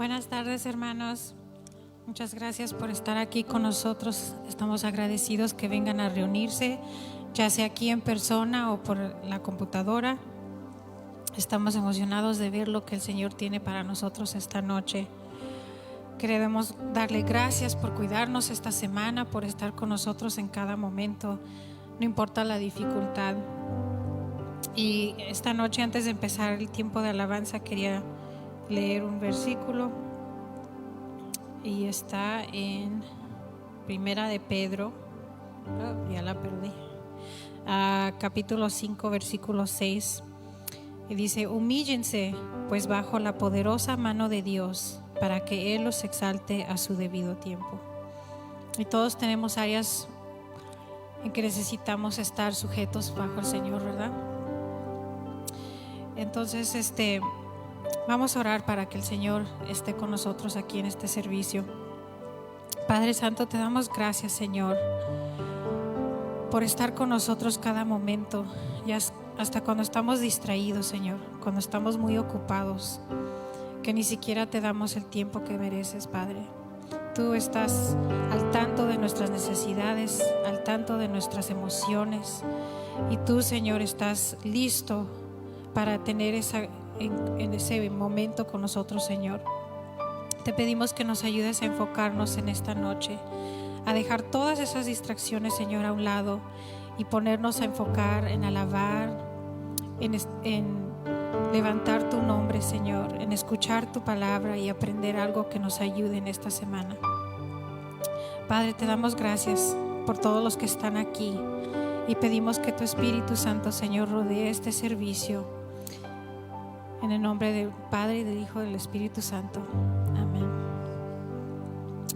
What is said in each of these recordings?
Buenas tardes, hermanos. Muchas gracias por estar aquí con nosotros. Estamos agradecidos que vengan a reunirse, ya sea aquí en persona o por la computadora. Estamos emocionados de ver lo que el Señor tiene para nosotros esta noche. Queremos darle gracias por cuidarnos esta semana, por estar con nosotros en cada momento, no importa la dificultad. Y esta noche, antes de empezar el tiempo de alabanza, quería leer un versículo y está en Primera de Pedro, ya la perdí, capítulo 5, versículo 6, y dice: humíllense pues bajo la poderosa mano de Dios, para que Él los exalte a su debido tiempo. Y todos tenemos áreas en que necesitamos estar sujetos bajo el Señor, ¿verdad? Entonces vamos a orar para que el Señor esté con nosotros aquí en este servicio. Padre Santo, te damos gracias, Señor, por estar con nosotros cada momento, y hasta cuando estamos distraídos, Señor, cuando estamos muy ocupados, que ni siquiera te damos el tiempo que mereces, Padre. Tú estás al tanto de nuestras necesidades, al tanto de nuestras emociones, y tú, Señor, estás listo para tener en ese momento con nosotros, Señor. Te pedimos que nos ayudes a enfocarnos en esta noche, a dejar todas esas distracciones, Señor, a un lado, y ponernos a enfocar en alabar, en levantar tu nombre, Señor, en escuchar tu palabra y aprender algo que nos ayude en esta semana. Padre, te damos gracias por todos los que están aquí, y pedimos que tu Espíritu Santo, Señor, rodee este servicio. En el nombre del Padre, y del Hijo, y del Espíritu Santo. Amén.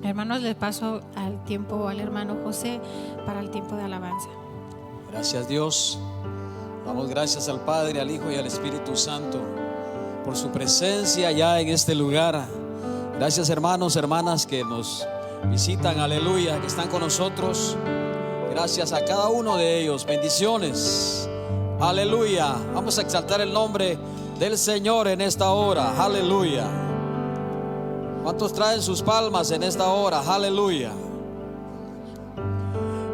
Hermanos, les paso al hermano José para el tiempo de alabanza. Gracias, Dios. Damos gracias al Padre, al Hijo y al Espíritu Santo por su presencia ya en este lugar. Gracias, hermanos, hermanas que nos visitan, aleluya, que están con nosotros. Gracias a cada uno de ellos. Bendiciones. Aleluya. Vamos a exaltar el nombre del Señor en esta hora. Aleluya. ¿Cuántos traen sus palmas en esta hora? Aleluya.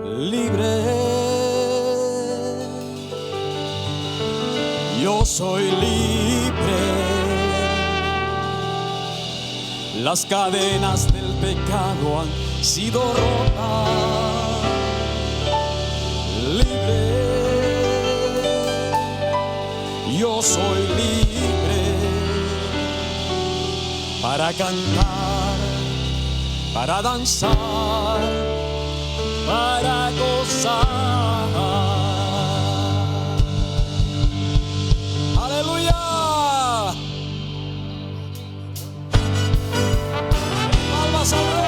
Libre, yo soy libre. Las cadenas del pecado han sido rotas. Libre, yo soy libre para cantar, para danzar, para gozar. Aleluya. Palmas al Rey.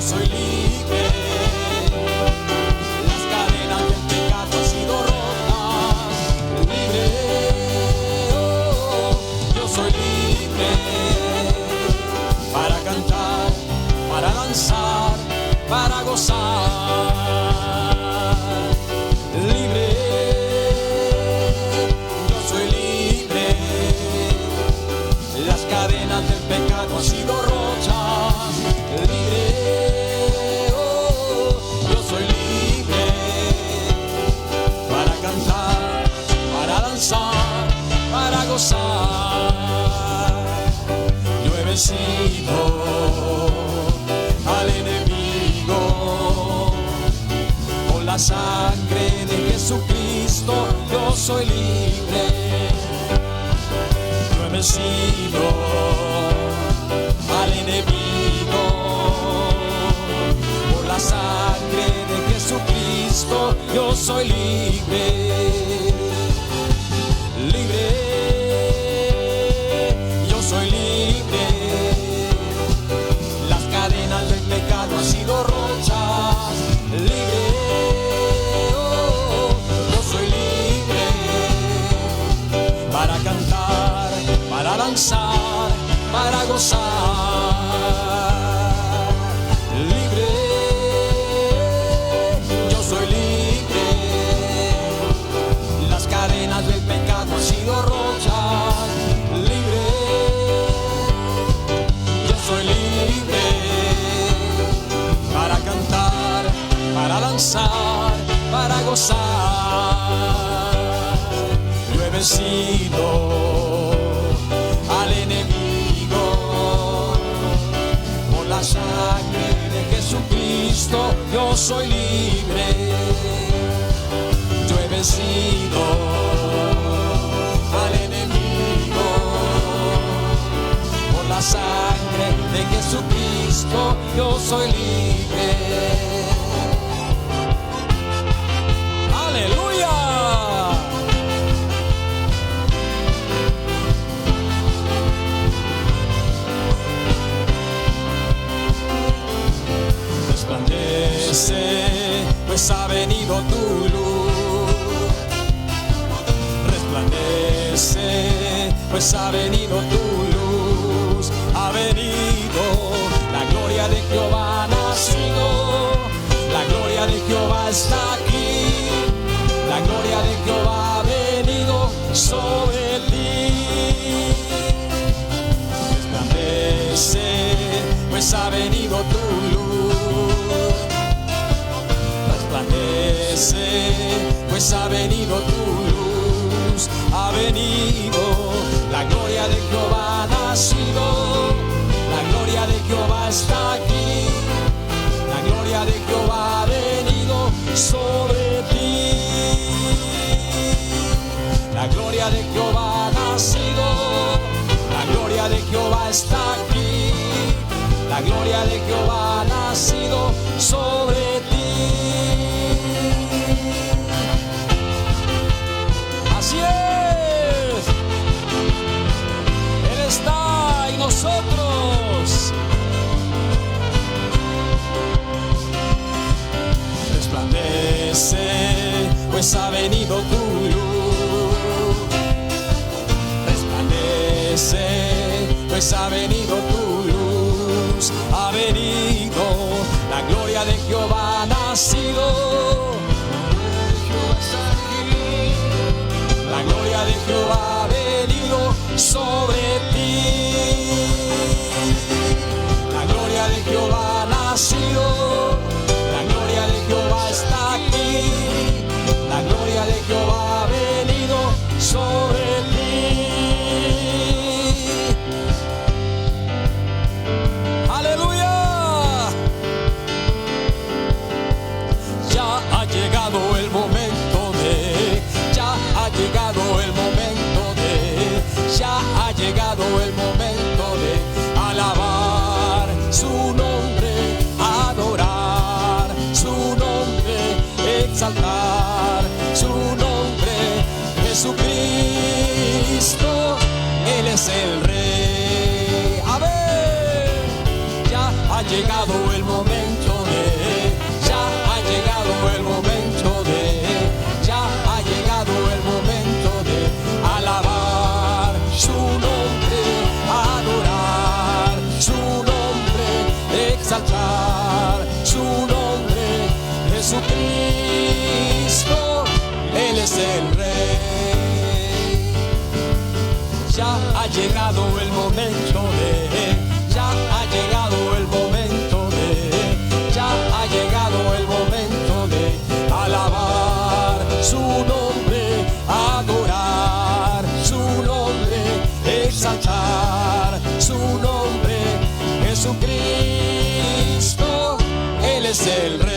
Soy libre, las cadenas del pecado han sido rotas. Libre, oh, yo soy libre para cantar, para danzar, para gozar. Libre, yo soy libre, las cadenas del pecado han sido rotas. Libre, para gozar. Yo he vencido al enemigo con la sangre de Jesucristo. Yo soy libre. Yo he vencido al enemigo por la sangre de Jesucristo. Yo soy libre. Libre, yo soy libre. Las cadenas del pecado han sido rotas. Libre, oh, yo soy libre para cantar, para danzar, para gozar. gozar. Yo he vencido al enemigo por la sangre de Jesucristo. Yo soy libre. Yo he vencido al enemigo por la sangre de Jesucristo. Yo soy libre. ¡Aleluya! Resplandece, pues ha venido tu luz. Resplandece, pues ha venido tu luz. Ha venido, la gloria de Jehová ha nacido. La gloria de Jehová está aquí. La gloria de Jehová ha venido sobre ti. Resplandece, pues ha venido tu luz. Resplandece, pues ha venido tu luz. Ha venido, la gloria de Jehová ha nacido. La gloria de Jehová está aquí. La gloria de Jehová ha venido sobre ti. La gloria de Jehová ha nacido. La gloria de Jehová está aquí. La gloria de Jehová ha nacido sobre ti. Así es. Él está en nosotros. Resplandece, pues ha venido tu luz. Resplandece, pues ha venido tu luz. Ha venido, la gloria de Jehová ha nacido. La gloria de Jehová ha venido sobre ti. La gloria de Jehová ha nacido. La gloria de Jehová está aquí. La gloria de Jehová ha venido sobre ti. Aleluya. Ya ha llegado el momento de, ya ha llegado el momento de, ya ha llegado el momento de alabar su nombre, adorar su nombre, exaltar su nombre. Jesucristo, Él es el Rey. A ver, ya ha llegado el momento de, ya ha llegado el momento de, ya ha llegado el momento de alabar su nombre, adorar su nombre, exaltar su nombre. Jesucristo, Él es el Rey. Ya ha llegado el momento de, ya ha llegado el momento de, ya ha llegado el momento de alabar su nombre, adorar su nombre, exaltar su nombre. Jesucristo, Él es el Rey.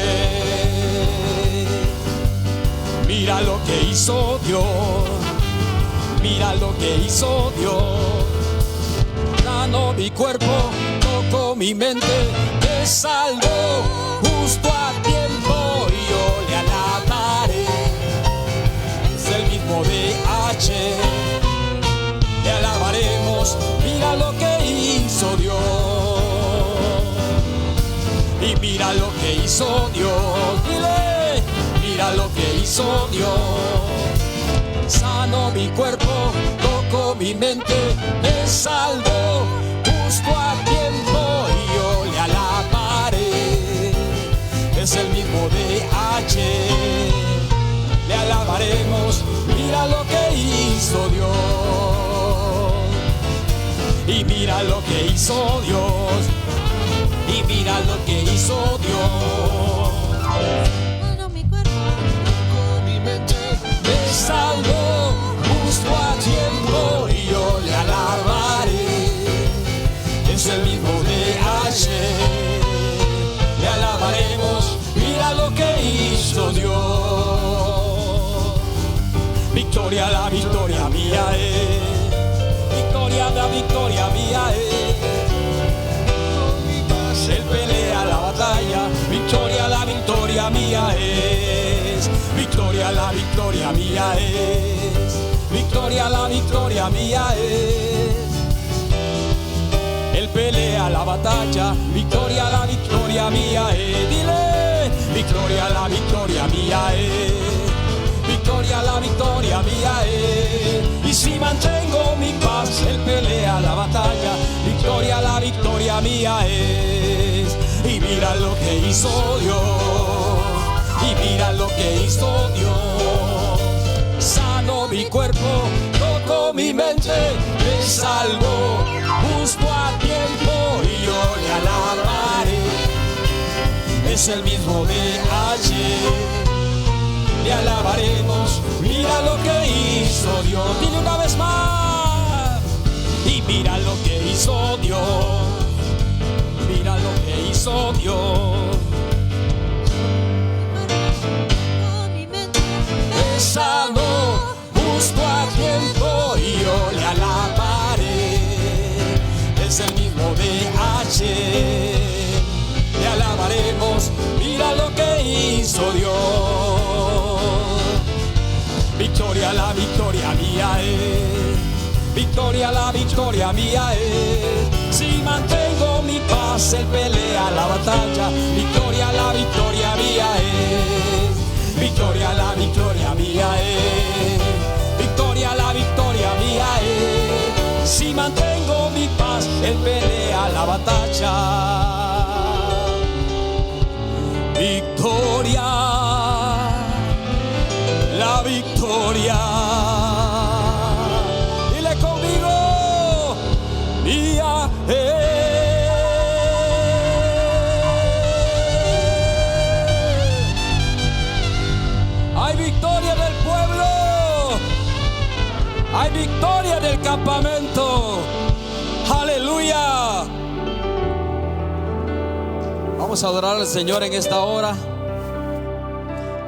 Mira lo que hizo Dios. Mira lo que hizo Dios. Sanó mi cuerpo, tocó mi mente, me salvó justo a tiempo y yo le alabaré. Es el mismo DH, le alabaremos. Mira lo que hizo Dios. Y mira lo que hizo Dios. Dile, mira lo que hizo Dios. Sanó mi cuerpo, tocó mi mente, me salvó justo a tiempo y yo le alabaré. Es el mismo DH, le alabaremos. Mira lo que hizo Dios. Y mira lo que hizo Dios. Y mira lo que hizo Dios. Sanó mi cuerpo, victoria mía es. Victoria, la victoria mía es. Él pelea la batalla. Victoria, la victoria mía es. Victoria, la victoria mía es. Victoria, la victoria mía es. Él pelea la batalla. Victoria, la victoria mía es. Dile, victoria, la victoria mía es. Victoria, la victoria mía es. Y si mantengo mi paz, Él pelea la batalla. Victoria, la victoria mía es. Y mira lo que hizo Dios. Y mira lo que hizo Dios. Sano mi cuerpo, tocó mi mente, me salvó justo a tiempo y yo le alabaré. Es el mismo de ayer, le alabaremos. Mira lo que hizo Dios. Dile una vez más. Y mira lo que hizo Dios. Mira lo que hizo Dios. Me sanó justo a tiempo y yo le alabaré. Es el mismo de ayer, le alabaremos. Mira lo que hizo Dios. Victoria, la victoria mía es. Victoria, la victoria mía es. Si mantengo mi paz, Él pelea la batalla. Victoria, la victoria mía es. Victoria, la victoria mía es. Victoria, la victoria mía es. Si mantengo mi paz, Él pelea la batalla. Victoria, la victoria. Dile conmigo, mía es. Hay victoria del pueblo, hay victoria del campamento. Aleluya. Vamos a adorar al Señor en esta hora.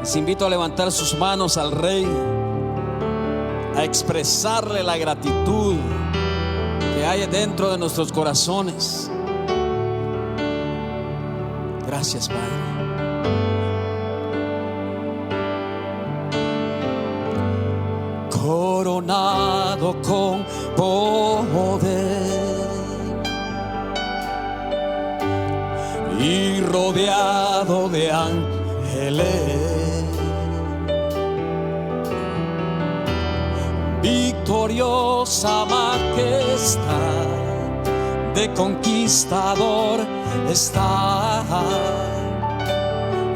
Les invito a levantar sus manos al Rey, a expresarle la gratitud que hay dentro de nuestros corazones. Gracias, Padre. Coronado con poder y rodeado de ángeles, victoriosa majestad de conquistador está.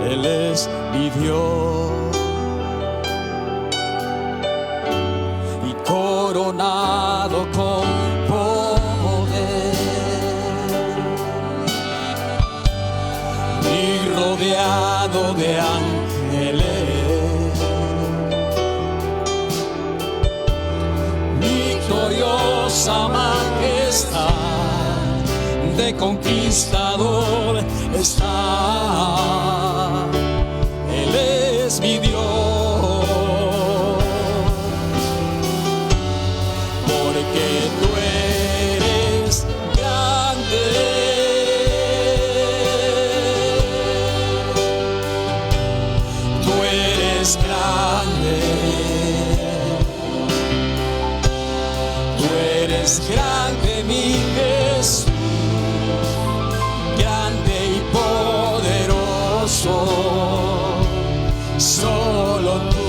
Él es mi Dios. Coronado con poder y rodeado de ángeles, victoriosa majestad de conquistador está. Él es mi Dios. Grande mi Jesús, grande y poderoso, solo tú,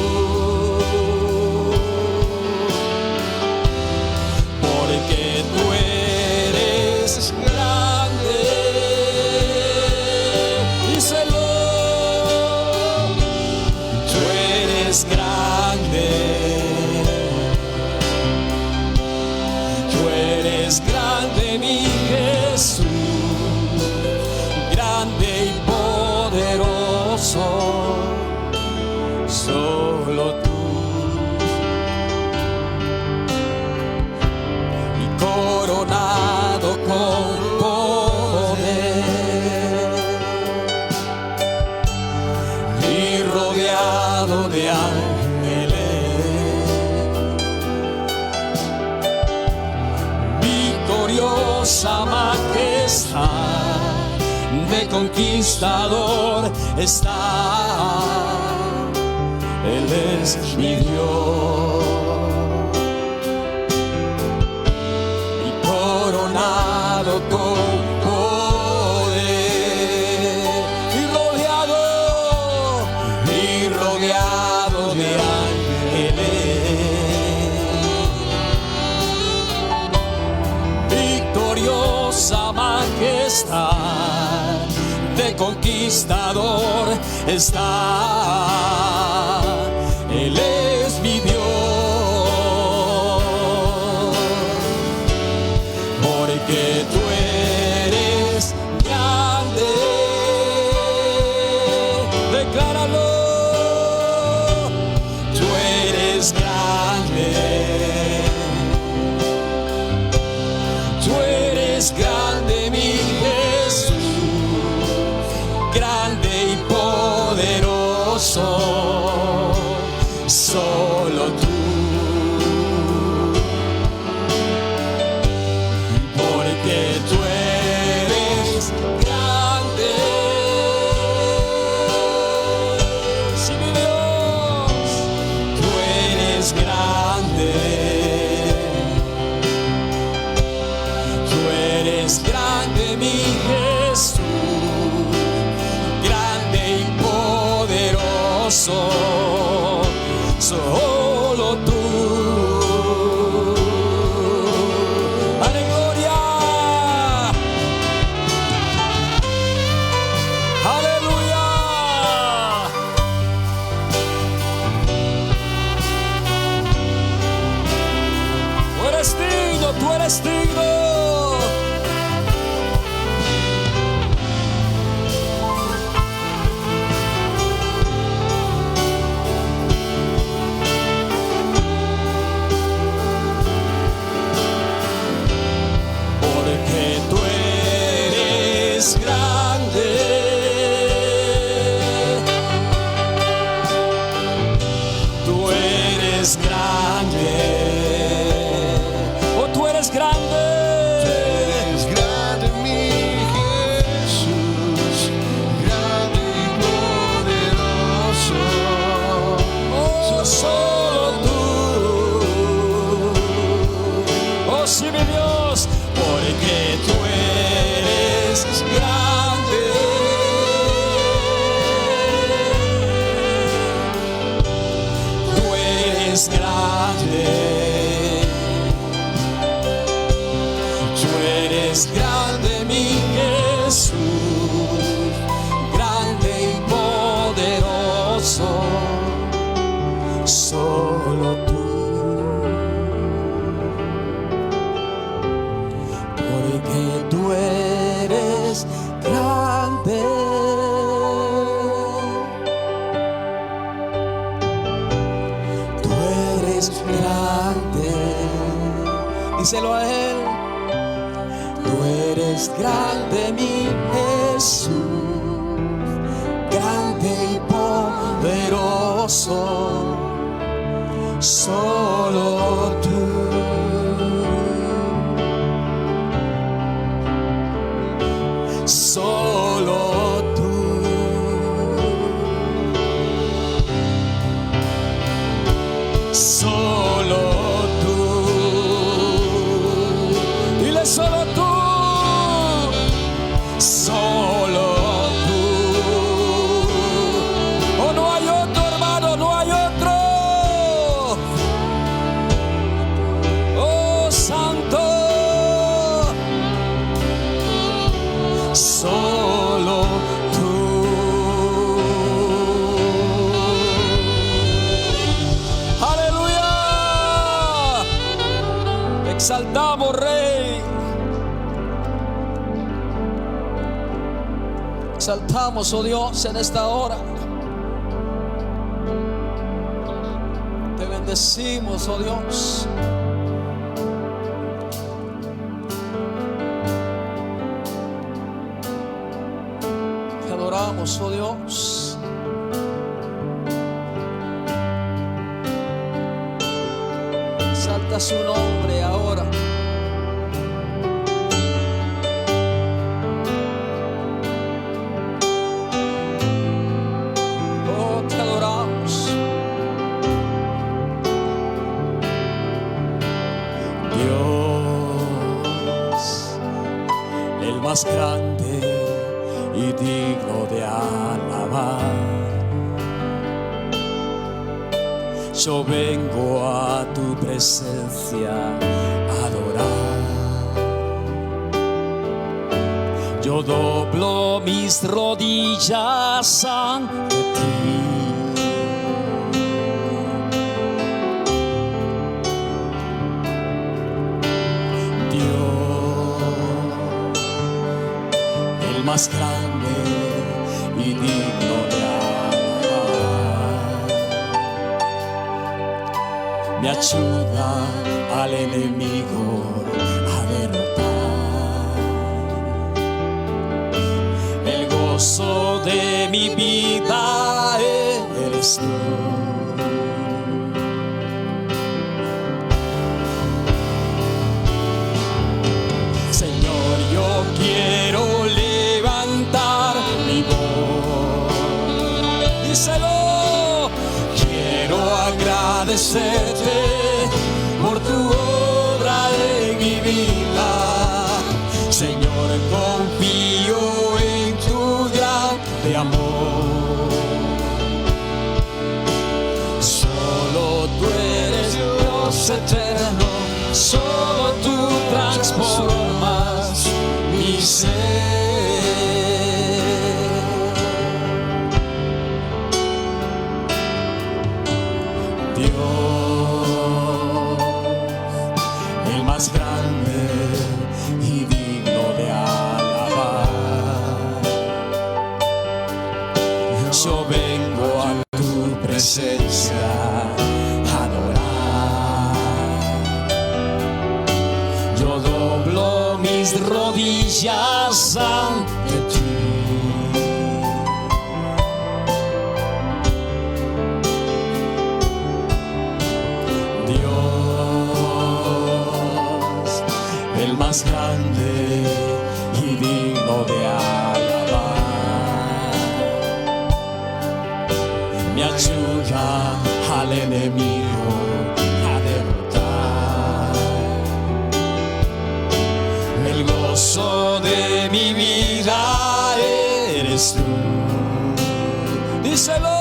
porque tú eres grande. Díselo, tú eres grande. Grande mi Jesús, grande y poderoso, solo tú. Y coronado con poder y rodeado de ángeles, victoriosa majestad de conquistador está. Él es mi Dios y coronado con poder y rodeado de ángeles. Victoriosa majestad de conquistador está. Él es mi Dios, porque tú eres grande. Decláralo, tú eres grande. Tú eres grande, mi Jesús, grande y poderoso. Solo tú, porque tú eres grande. Sí, mi Dios, tú eres grande. Tú eres grande, mi Jesús, grande y poderoso. Solo tú. Aleluya, aleluya. Tú eres digno, tú eres digno. Díselo a Él. Tú eres grande, mi Jesús, grande y poderoso. Solo tú. Solo tú. Solo tú. Dile solo tú. Solo tú. Oh, no hay otro, hermano, no hay otro. Oh, santo. Solo tú. Aleluya. Te exaltamos, Rey. Exaltamos, oh Dios, en esta hora. Te bendecimos, oh Dios. Te adoramos, oh Dios. Exalta su nombre ahora. más grande y digno de alabar. Yo vengo a tu presencia a adorar. Yo doblo mis rodillas ante ti. Dios, el más grande y digno de alabar, me ayuda al enemigo a derrotar. El gozo de mi vida eres tú. Señor, yo quiero levantar mi voz. Díselo. Quiero agradecerte por tu obra en mi vida. Señor, confío en tu grande amor. Solo tú eres Dios eterno, solo tú transformas mi ser. Dios, el más grande y digno de alabar. Yo vengo a tu presencia a adorar. Yo doblo mis rodillas ante ti. El más grande y digno de alabar, me ayuda al enemigo a derrotar. El gozo de mi vida eres tú. Díselo.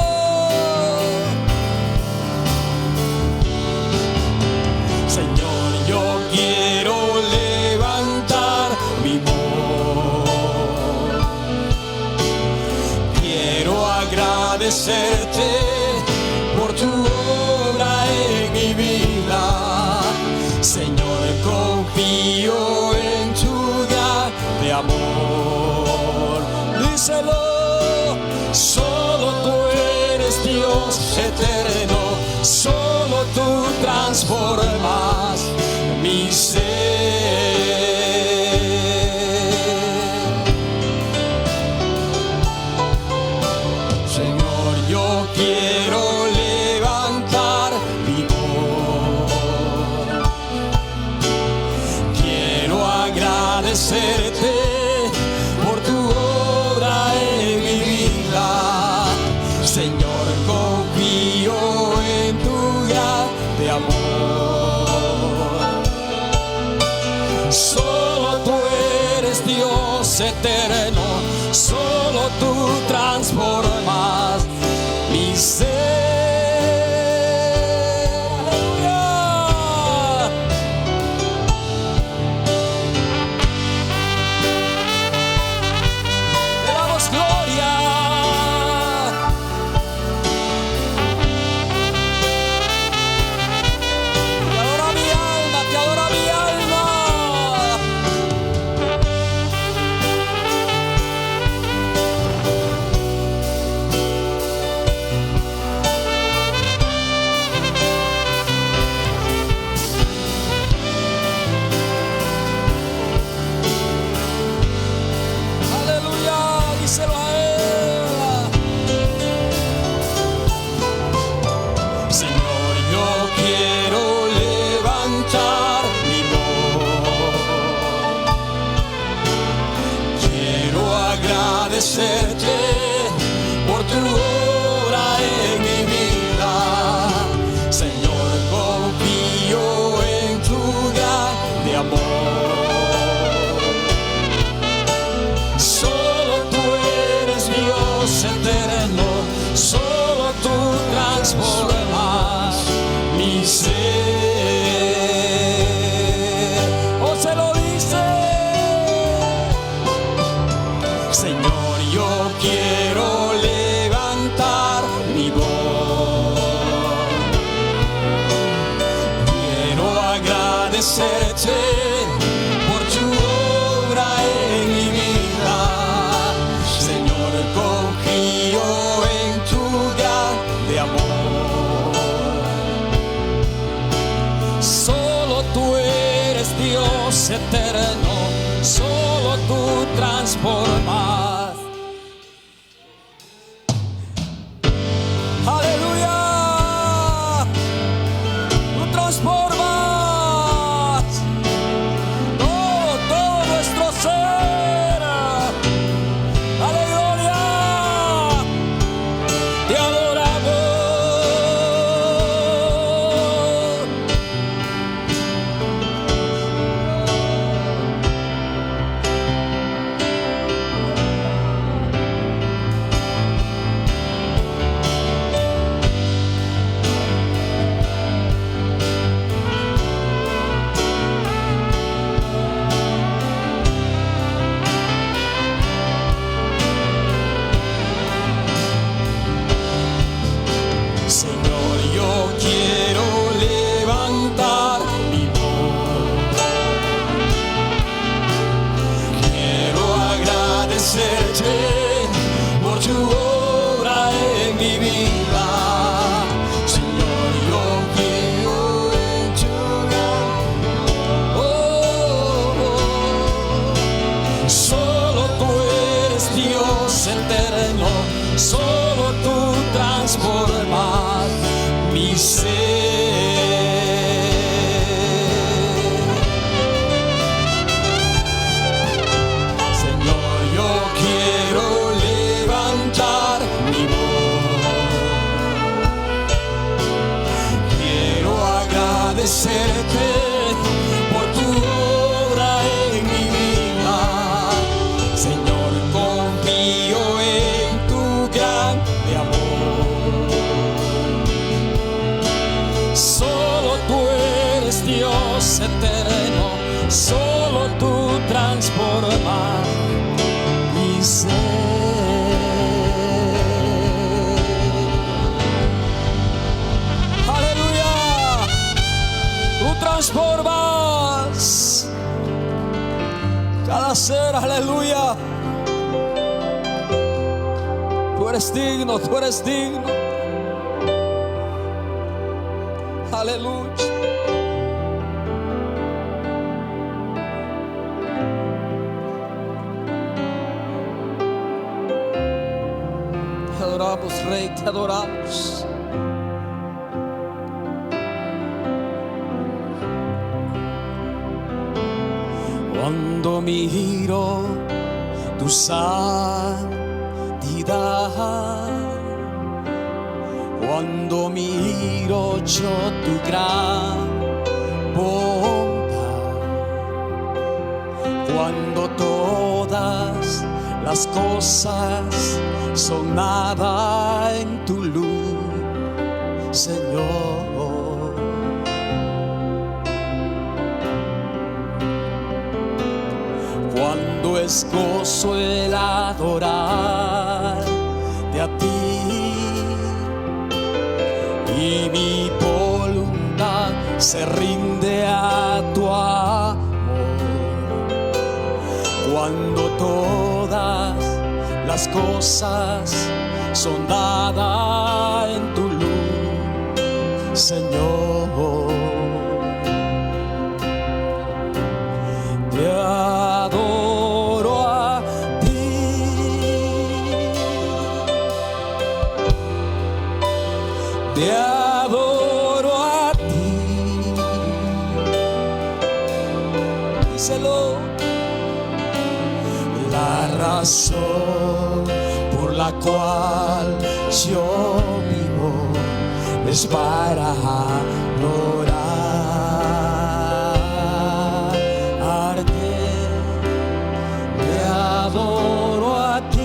Señor, yo quiero levantar mi voz. Quiero agradecerte por tu obra en mi vida. Señor, confío en tu grande amor. Díselo. Solo tú eres Dios eterno, solo tú transformas mi ser. Señor, yo quiero levantar mi voz. Quiero agradecerte por tu obra en mi vida. Señor, confío en tu grande amor. Solo tú eres Dios eterno, solo tú transformas mi ser. Te damos gloria. Agradecerte por tu obra en mi vida. Señor, confío en tu grande amor. transformas mi ser. Oh, se lo dice. Señor, yo quiero levantar mi voz. Quiero agradecerte por tu obra en mi vida. Señor, confío en tu grande amor. Solo tú eres Dios eterno, solo tú transformas. Aleluya, tú transformas todo nuestro ser. Aleluya, te adoramos. Señor, yo quiero levantar mi voz. Quiero agradecerte por tu obra en mi vida. Señor, yo quiero en tu solo tú eres Dios eterno, solo tú transformas mi ser. Señor, yo quiero levantar mi voz. Quiero agradecerte por tu obra en mi vida. Señor, confío en tu grande amor. Solo tú eres Dios eterno, solo tú transformas mi ser. Aleluya, tú transformas cada ser. Aleluya, tú eres digno, tú eres digno. Aleluya. Te adoramos, Rey, te adoramos. Cuando miro tu santidad, cuando miro yo tu gran bondad, cuando todas las cosas son nada en tu luz, Señor. Cuando es gozo el adorarte a ti, y mi voluntad se rinde a tu amor. Cuando todas las cosas son dadas en tu luz, Señor. Te adoro a ti. Te adoro a ti. Díselo. La razón por la cual yo vivo es para adorarte. Te adoro a ti.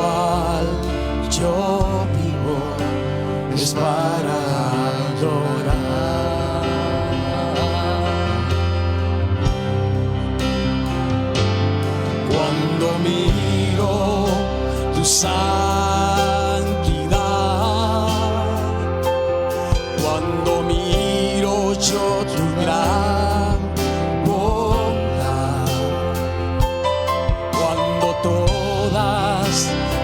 cual yo vivo es para adorar. Cuando miro tu santidad, cuando miro yo tu gran bondad, cuando todas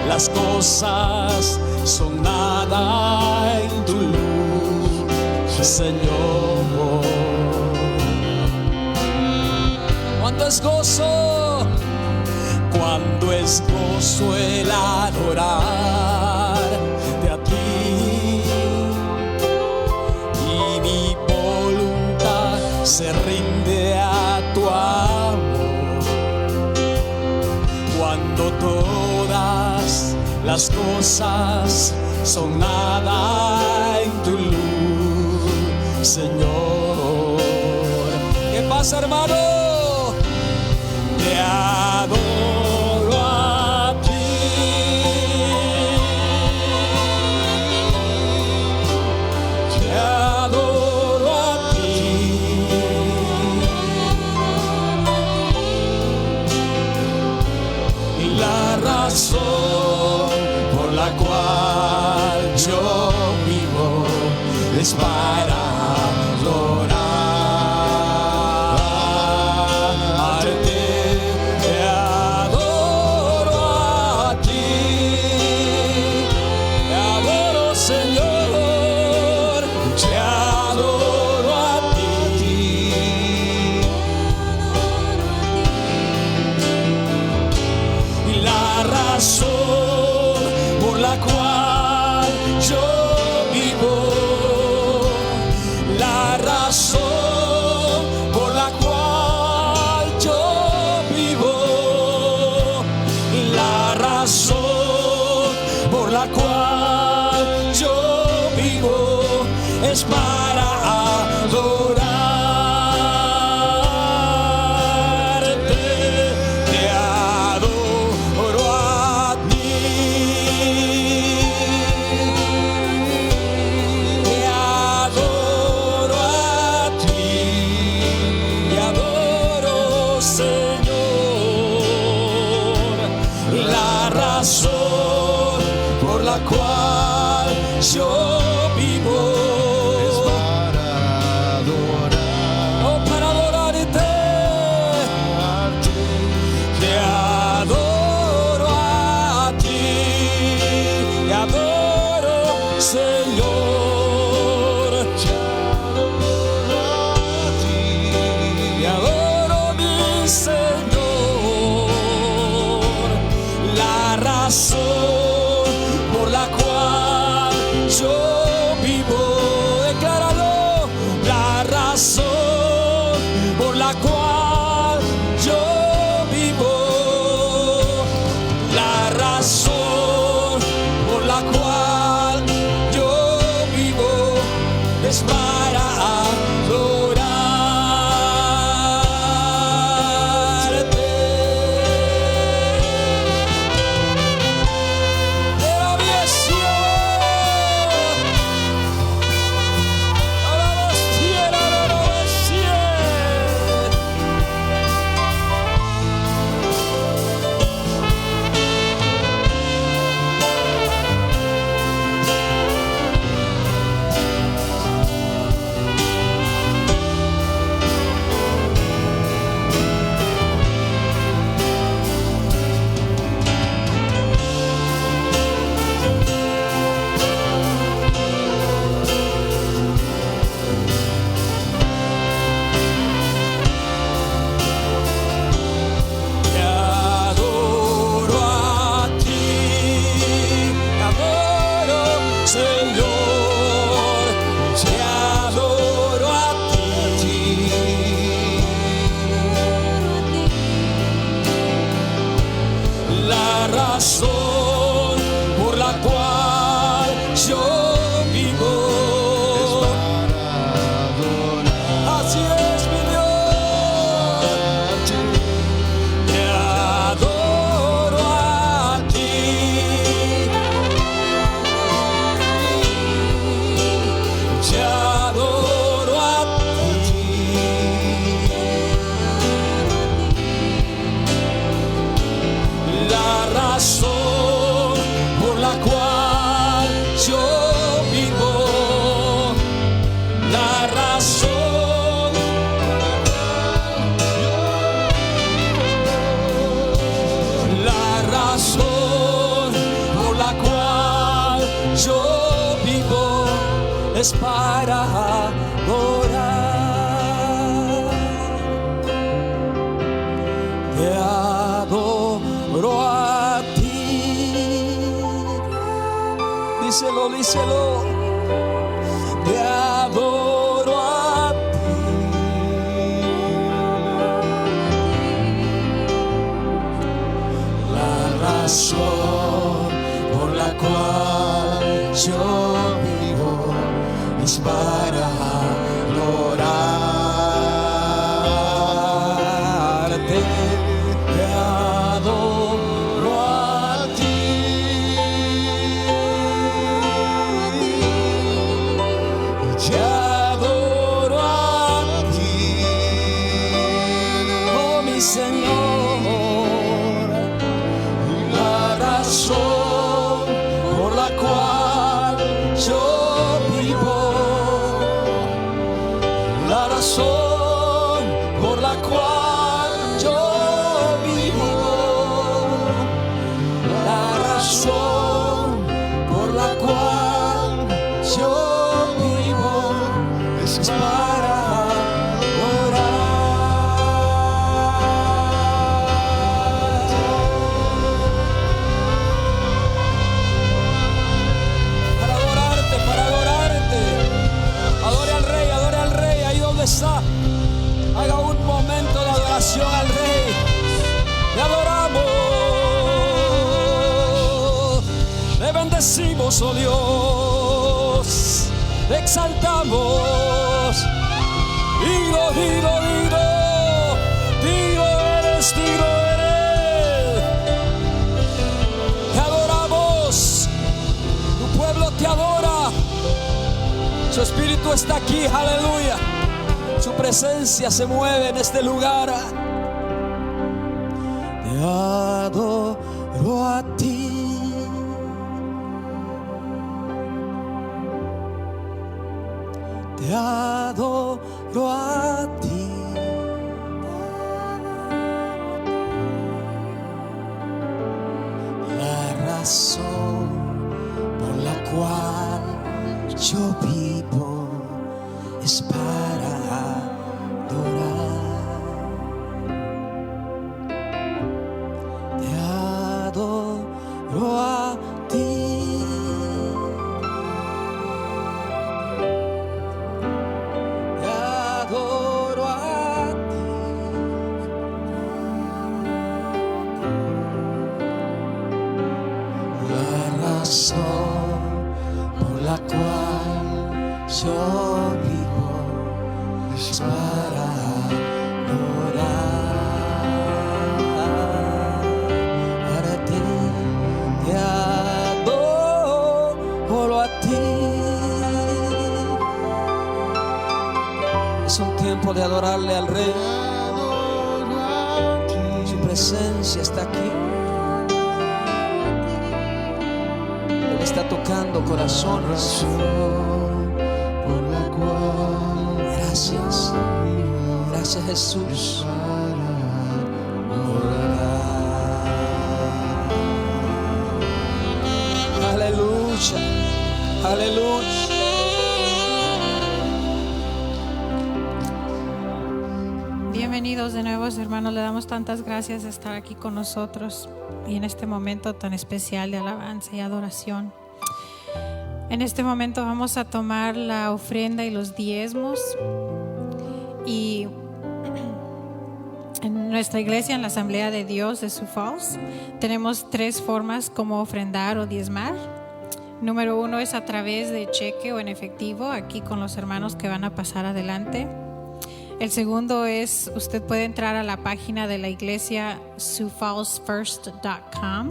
las cosas son nada en tu luz, Señor. Cuando es gozo, cuando es gozo el adorarte a ti, y mi voluntad se rinde a tu amor. Cuando todas las cosas son nada en tu luz, Señor. ¿Qué pasa, hermano? Te adoro a ti, te adoro a ti, y la razón por la cual yo vivo es para adorar. Por la cual yo vivo, la razón por la cual yo vivo, la razón por la cual yo vivo es para adorar. Por la cual yo vivo es para adorar. Oh, para adorarte. Te adoro a ti, te adoro, Señor. Te adoro a ti, te adoro, mi Señor. La razón por la cual yo vivo, decláralo, la razón por la cual yo vivo, la razón por la cual yo vivo es para adorarte. es para adorar. Te adoro a ti. Díselo, díselo. Te adoro a ti. La razón por la cual yo vivo es para adorarte. Te adoro a ti. Te adoro a ti, oh mi Señor. La razón por la cual yo vivo, la razón por la cual yo vivo, la razón por la cual yo vivo es para adorarte, para adorarte. Adore al Rey, ahí donde está. Haga un momento de adoración al Rey. Le adoramos, le bendecimos, oh Dios, le exaltamos. Digno, digno, digno, digno eres, digno eres. Te adoramos, tu pueblo te adora. Su espíritu está aquí, aleluya. Su presencia se mueve en este lugar. Te adoro a ti. Te adoro a ti. La razón por la cual yo vivo es para adorar. Te adoro a ti. Te adoro a ti. La razón por la cual yo vivo es para adorarte. Te adoro a ti. Es un tiempo de adorarle al Rey. Su presencia está aquí. Él está tocando corazones. Gracias, gracias Jesús. Aleluya, aleluya. Bienvenidos de nuevo, hermanos. Le damos tantas gracias de estar aquí con nosotros y en este momento tan especial de alabanza y adoración. En este momento vamos a tomar la ofrenda y los diezmos. Y en nuestra iglesia, en la Asamblea de Dios de Sioux Falls, tenemos 3 formas como ofrendar o diezmar. Número 1 es a través de cheque o en efectivo, aquí con los hermanos que van a pasar adelante. El segundo es, usted puede entrar a la página de la iglesia SiouxFallsFirst.com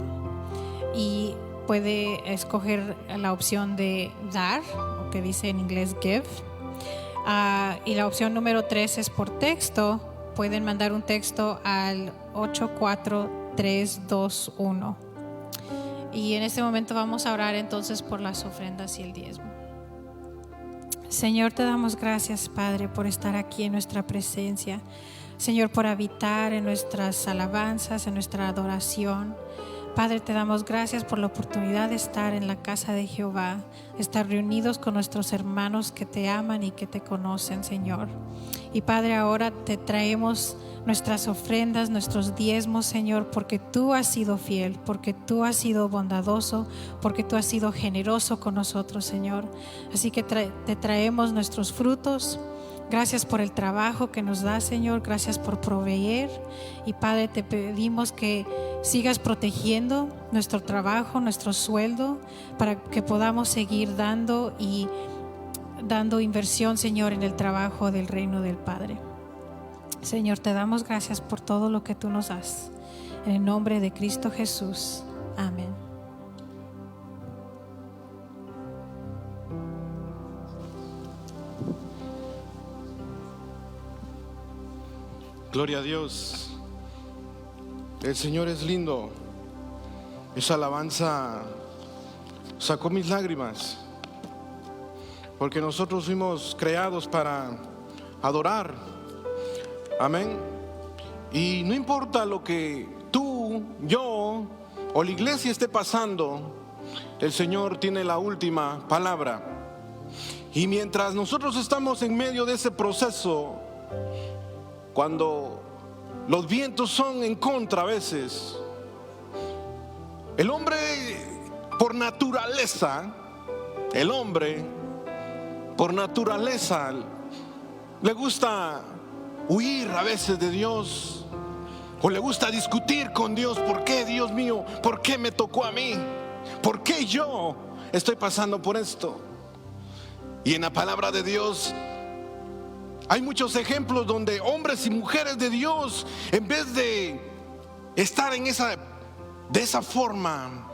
y puede escoger la opción de dar, o que dice en inglés give. Y la opción número 3 es por texto. Pueden mandar un texto al 84321. Y en este momento vamos a orar entonces por las ofrendas y el diezmo. Señor, te damos gracias, Padre, por estar aquí en nuestra presencia. Señor, por habitar en nuestras alabanzas, en nuestra adoración. Padre, te damos gracias por la oportunidad de estar en la casa de Jehová, estar reunidos con nuestros hermanos que te aman y que te conocen, Señor. Y Padre, ahora te traemos nuestras ofrendas, nuestros diezmos, Señor, porque tú has sido fiel, porque tú has sido bondadoso, porque tú has sido generoso con nosotros, Señor. Así que te traemos nuestros frutos. Gracias por el trabajo que nos das, Señor. Gracias por proveer. Y Padre, te pedimos que sigas protegiendo nuestro trabajo, nuestro sueldo, para que podamos seguir dando inversión, Señor, en el trabajo del reino del Padre. Señor, te damos gracias por todo lo que tú nos das. En el nombre de Cristo Jesús. Amén. Gloria a Dios. El Señor es lindo. Esa alabanza sacó mis lágrimas, porque nosotros fuimos creados para adorar. Amén. Y no importa lo que tú, yo o la iglesia esté pasando, el Señor tiene la última palabra. Y mientras nosotros estamos en medio de ese proceso, cuando los vientos son en contra a veces, el hombre por naturaleza le gusta huir a veces de Dios, o le gusta discutir con Dios. ¿Por qué, Dios mío? ¿Por qué me tocó a mí? ¿Por qué yo estoy pasando por esto? Y en la palabra de Dios hay muchos ejemplos donde hombres y mujeres de Dios, en vez de estar de esa forma,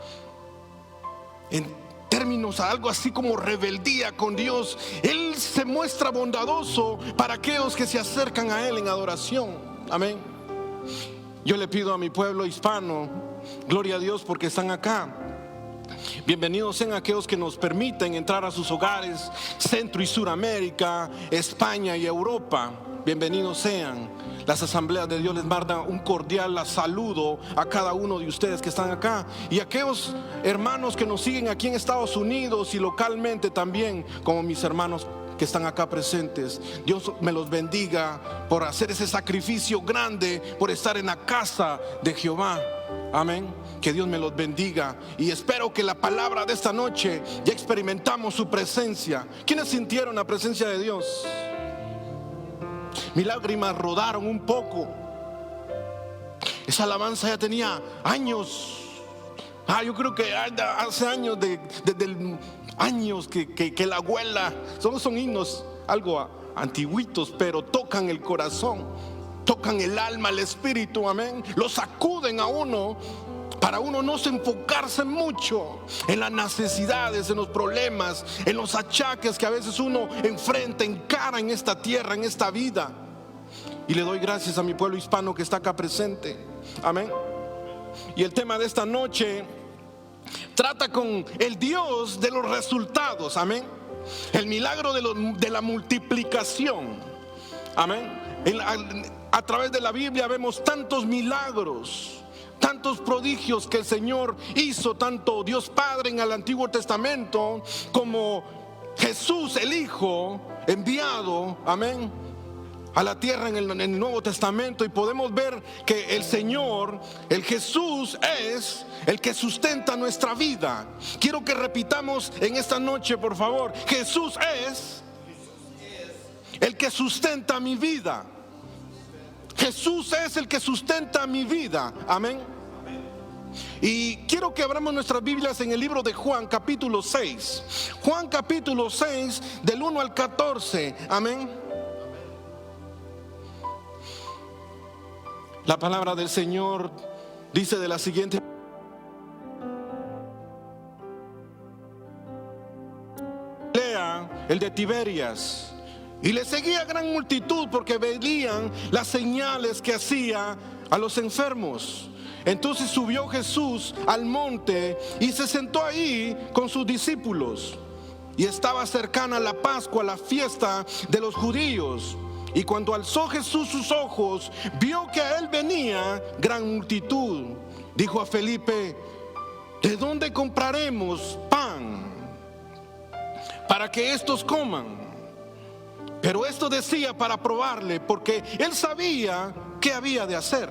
en términos a algo así como rebeldía con Dios, Él se muestra bondadoso para aquellos que se acercan a Él en adoración. Amén. Yo le pido a mi pueblo hispano, gloria a Dios porque están acá. Bienvenidos sean aquellos que nos permiten entrar a sus hogares, Centro y Suramérica, España y Europa. Bienvenidos sean. Las asambleas de Dios les mandan un cordial saludo a cada uno de ustedes que están acá, y a aquellos hermanos que nos siguen aquí en Estados Unidos y localmente también, como mis hermanos que están acá presentes. Dios me los bendiga por hacer ese sacrificio grande, por estar en la casa de Jehová. Amén. Que Dios me los bendiga, y espero que la palabra de esta noche ya experimentamos su presencia. ¿Quiénes sintieron la presencia de Dios? Mis lágrimas rodaron un poco. Esa alabanza ya tenía años. Yo creo que hace años, desde años que la abuela, son himnos algo antiguitos, pero tocan el corazón, tocan el alma, el espíritu. Amén. Lo sacuden a uno, para uno no se enfocarse mucho en las necesidades, en los problemas, en los achaques que a veces uno enfrenta, encara en esta tierra, en esta vida. Y le doy gracias a mi pueblo hispano que está acá presente. Amén. Y el tema de esta noche trata con el Dios de los resultados. Amén. El milagro de la multiplicación. Amén. A través de la Biblia vemos tantos milagros, tantos prodigios que el Señor hizo, tanto Dios Padre en el Antiguo Testamento como Jesús el Hijo enviado, amén, a la tierra en el Nuevo Testamento. Y podemos ver que el Señor, el Jesús, es el que sustenta nuestra vida. Quiero que repitamos en esta noche, por favor: Jesús es el que sustenta mi vida. Jesús es el que sustenta mi vida. Amén. Y quiero que abramos nuestras Biblias en el libro de Juan capítulo 6. Juan capítulo 6 del 1 al 14. Amén. La palabra del Señor dice de la siguiente: el de Tiberias, y le seguía gran multitud porque veían las señales que hacía a los enfermos. Entonces subió Jesús al monte y se sentó ahí con sus discípulos. Y estaba cercana la Pascua, la fiesta de los judíos. Y cuando alzó Jesús sus ojos, vio que a él venía gran multitud. Dijo a Felipe: ¿de dónde compraremos pan para que estos coman? Pero esto decía para probarle, porque él sabía qué había de hacer.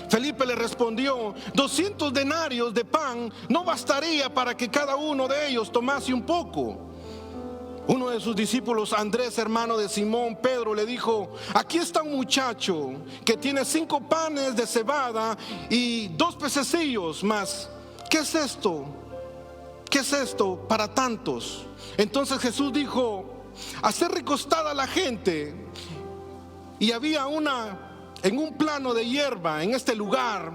Felipe le respondió: 200 denarios de pan no bastaría para que cada uno de ellos tomase un poco. Uno de sus discípulos, Andrés, hermano de Simón Pedro, le dijo: aquí está un muchacho que tiene 5 panes de cebada y 2 pececillos más. ¿Qué es esto? ¿Qué es esto para tantos? Entonces Jesús dijo: hacer recostada a la gente. Y había en un plano de hierba en este lugar,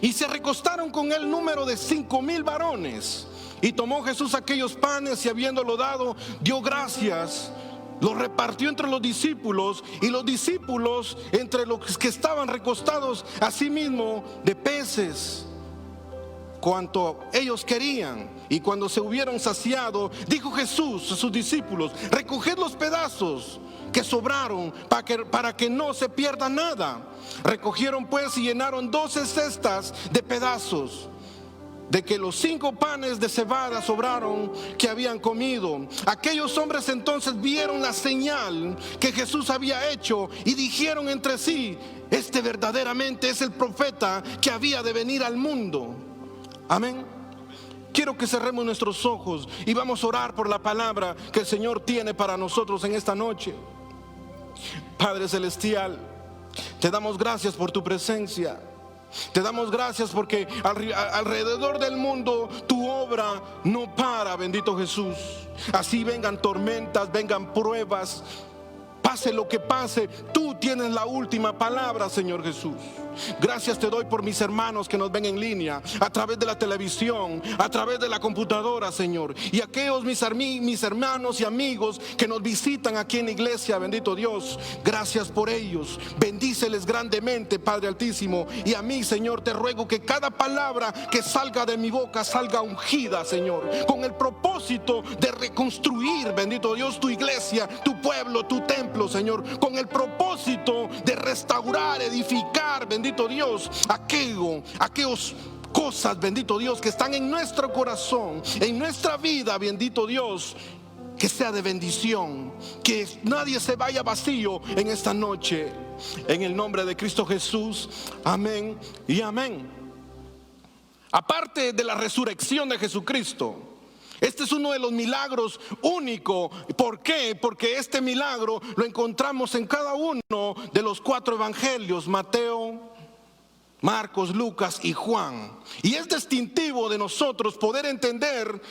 y se recostaron con el número de 5,000 varones. Y tomó Jesús aquellos panes, y habiéndolo dado, dio gracias, los repartió entre los discípulos, y los discípulos entre los que estaban recostados, asimismo de peces, cuanto ellos querían. Y cuando se hubieron saciado, dijo Jesús a sus discípulos: recoged los pedazos que sobraron para que no se pierda nada. Recogieron pues y llenaron 12 cestas de pedazos, de que los 5 panes de cebada sobraron que habían comido. Aquellos hombres entonces vieron la señal que Jesús había hecho y dijeron entre sí: este verdaderamente es el profeta que había de venir al mundo. Amén. Quiero que cerremos nuestros ojos y vamos a orar por la palabra que el Señor tiene para nosotros en esta noche. Padre celestial, te damos gracias por tu presencia. Te damos gracias porque alrededor del mundo tu obra no para, bendito Jesús. Así vengan tormentas, vengan pruebas, pase lo que pase, tú tienes la última palabra, Señor Jesús. Gracias te doy por mis hermanos que nos ven en línea, a través de la televisión, a través de la computadora, Señor. Y aquellos mis hermanos y amigos que nos visitan aquí en la iglesia, bendito Dios, gracias por ellos. Bendíceles grandemente, Padre Altísimo. Y a mí, Señor, te ruego que cada palabra que salga de mi boca salga ungida, Señor, con el propósito de reconstruir, bendito Dios, tu iglesia, tu pueblo, tu templo, Señor, con el propósito de restaurar, edificar, bendito Dios, aquellos cosas, bendito Dios, que están en nuestro corazón, en nuestra vida, bendito Dios, que sea de bendición, que nadie se vaya vacío en esta noche, en el nombre de Cristo Jesús, amén y amén. Aparte de la resurrección de Jesucristo, este es uno de los milagros únicos. ¿Por qué? Porque este milagro lo encontramos en cada uno de los 4 evangelios: Mateo, Marcos, Lucas y Juan. Y es distintivo de nosotros poder entender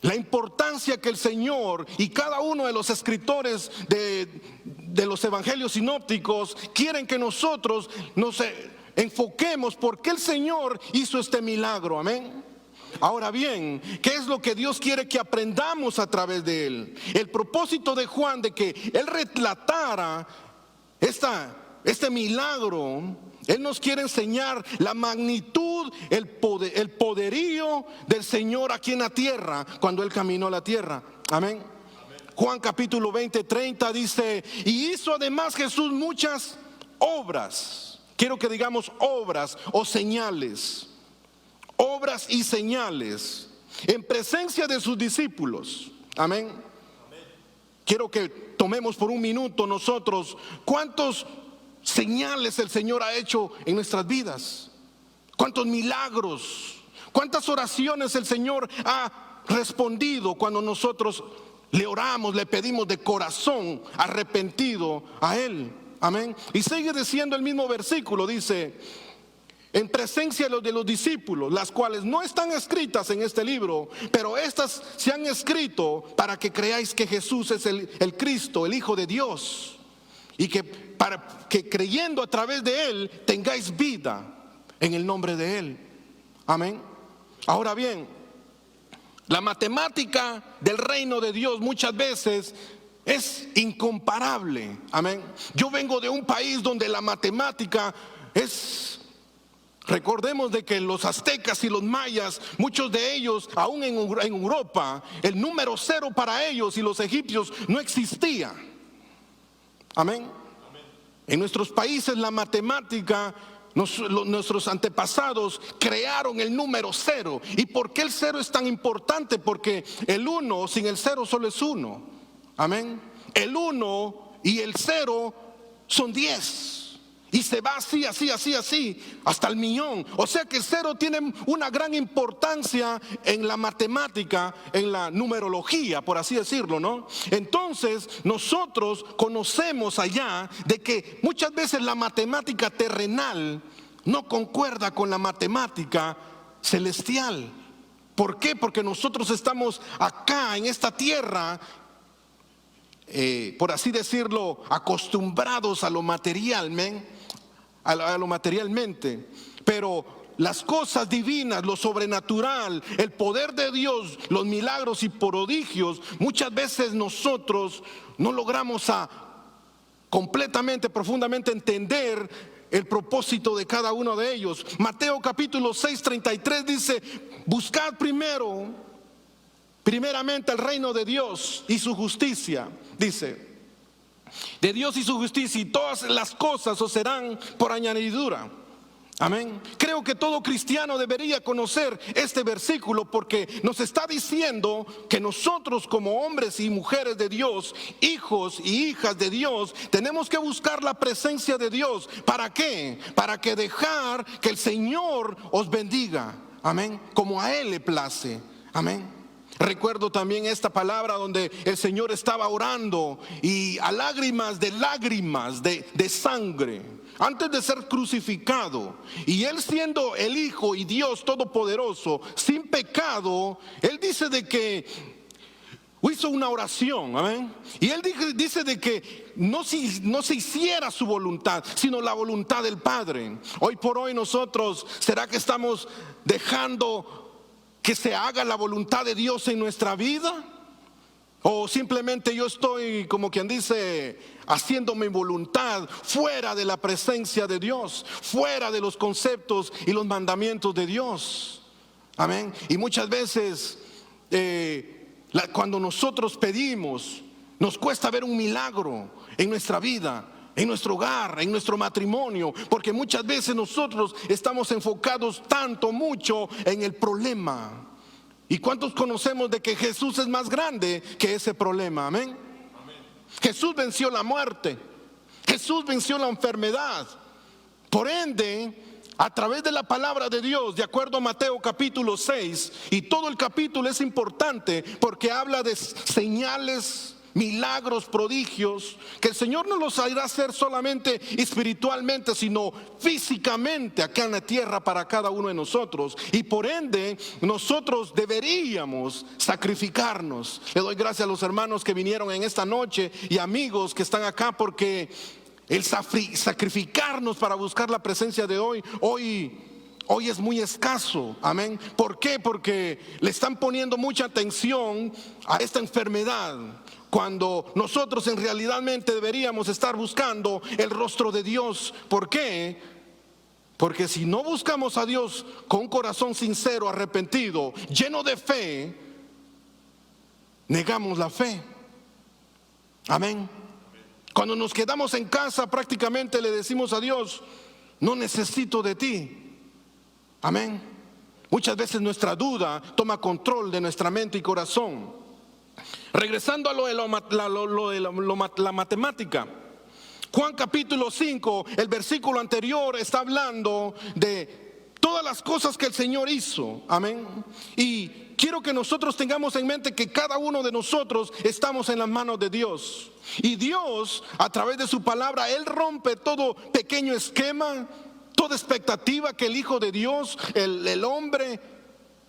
la importancia que el Señor y cada uno de los escritores de los evangelios sinópticos quieren que nosotros nos enfoquemos por qué el Señor hizo este milagro. Amén. Ahora bien, ¿qué es lo que Dios quiere que aprendamos a través de él? El propósito de Juan de que él relatara este milagro, él nos quiere enseñar la magnitud, el poderío del Señor aquí en la tierra cuando él caminó la tierra. Amén. Juan capítulo 20:30 dice: y hizo además Jesús muchas obras. Quiero que digamos obras o señales. Obras y señales en presencia de sus discípulos. Amén. Quiero que tomemos por un minuto nosotros cuántos señales el Señor ha hecho en nuestras vidas, cuántos milagros, cuántas oraciones el Señor ha respondido cuando nosotros le oramos, le pedimos de corazón arrepentido a Él. Amén. Y sigue diciendo el mismo versículo, dice: en presencia de los discípulos, las cuales no están escritas en este libro, pero estas se han escrito para que creáis que Jesús es el Cristo, el Hijo de Dios, y que para que creyendo a través de Él tengáis vida en el nombre de Él. Amén. Ahora bien, la matemática del reino de Dios muchas veces es incomparable. Amén. Yo vengo de un país donde la matemática es... Recordemos de que los aztecas y los mayas, muchos de ellos, aún en Europa, el número 0 para ellos y los egipcios no existía. Amén. En nuestros países la matemática nuestros antepasados crearon el número 0. ¿Y por qué el 0 es tan importante? Porque el 1 sin el 0 solo es 1. Amén. El 1 y el 0 son 10. Y se va así, hasta el millón. O sea que el 0 tiene una gran importancia en la matemática, en la numerología, por así decirlo, ¿no? Entonces nosotros conocemos allá de que muchas veces la matemática terrenal no concuerda con la matemática celestial. ¿Por qué? Porque nosotros estamos acá en esta tierra, por así decirlo, acostumbrados a lo material, a lo materialmente, pero las cosas divinas, lo sobrenatural, el poder de Dios, los milagros y prodigios, muchas veces nosotros no logramos completamente, profundamente entender el propósito de cada uno de ellos. Mateo capítulo 6:33 dice: buscad primeramente el reino de Dios y su justicia, dice, de Dios y su justicia, y todas las cosas os serán por añadidura. Amén. Creo que todo cristiano debería conocer este versículo, porque nos está diciendo que nosotros, como hombres y mujeres de Dios, hijos y hijas de Dios, tenemos que buscar la presencia de Dios. ¿Para qué? Para que dejar que el Señor os bendiga. Amén. Como a Él le place. Amén. Recuerdo también esta palabra donde el Señor estaba orando y a lágrimas de sangre, antes de ser crucificado, y Él siendo el Hijo y Dios Todopoderoso, sin pecado, Él dice de que hizo una oración, amén. Y Él dice de que no se hiciera su voluntad, sino la voluntad del Padre. Hoy por hoy nosotros, ¿será que estamos dejando que se haga la voluntad de Dios en nuestra vida? ¿O simplemente yo estoy, como quien dice, haciendo mi voluntad fuera de la presencia de Dios, fuera de los conceptos y los mandamientos de Dios? Amén. Y muchas veces cuando nosotros pedimos, nos cuesta ver un milagro en nuestra vida, en nuestro hogar, en nuestro matrimonio, porque muchas veces nosotros estamos enfocados mucho en el problema. ¿Y cuántos conocemos de que Jesús es más grande que ese problema? Amén. Jesús venció la muerte, Jesús venció la enfermedad. Por ende, a través de la palabra de Dios, de acuerdo a Mateo capítulo 6, y todo el capítulo es importante porque habla de señales, milagros, prodigios, que el Señor no los hará hacer solamente espiritualmente, sino físicamente acá en la tierra para cada uno de nosotros. Y por ende nosotros deberíamos sacrificarnos. Le doy gracias a los hermanos que vinieron en esta noche y amigos que están acá, porque el sacrificarnos para buscar la presencia de hoy es muy escaso. Amén. ¿Por qué? Porque le están poniendo mucha atención a esta enfermedad, cuando nosotros en realidadmente deberíamos estar buscando el rostro de Dios. ¿Por qué? Porque si no buscamos a Dios con un corazón sincero, arrepentido, lleno de fe, negamos la fe. Amén. Cuando nos quedamos en casa, prácticamente le decimos a Dios: no necesito de ti. Amén. Muchas veces nuestra duda toma control de nuestra mente y corazón. Regresando a lo de la matemática, Juan capítulo 5, el versículo anterior está hablando de todas las cosas que el Señor hizo. Amén. Y quiero que nosotros tengamos en mente que cada uno de nosotros estamos en las manos de Dios. Y Dios, a través de su palabra, Él rompe todo pequeño esquema, toda expectativa que el Hijo de Dios, el hombre,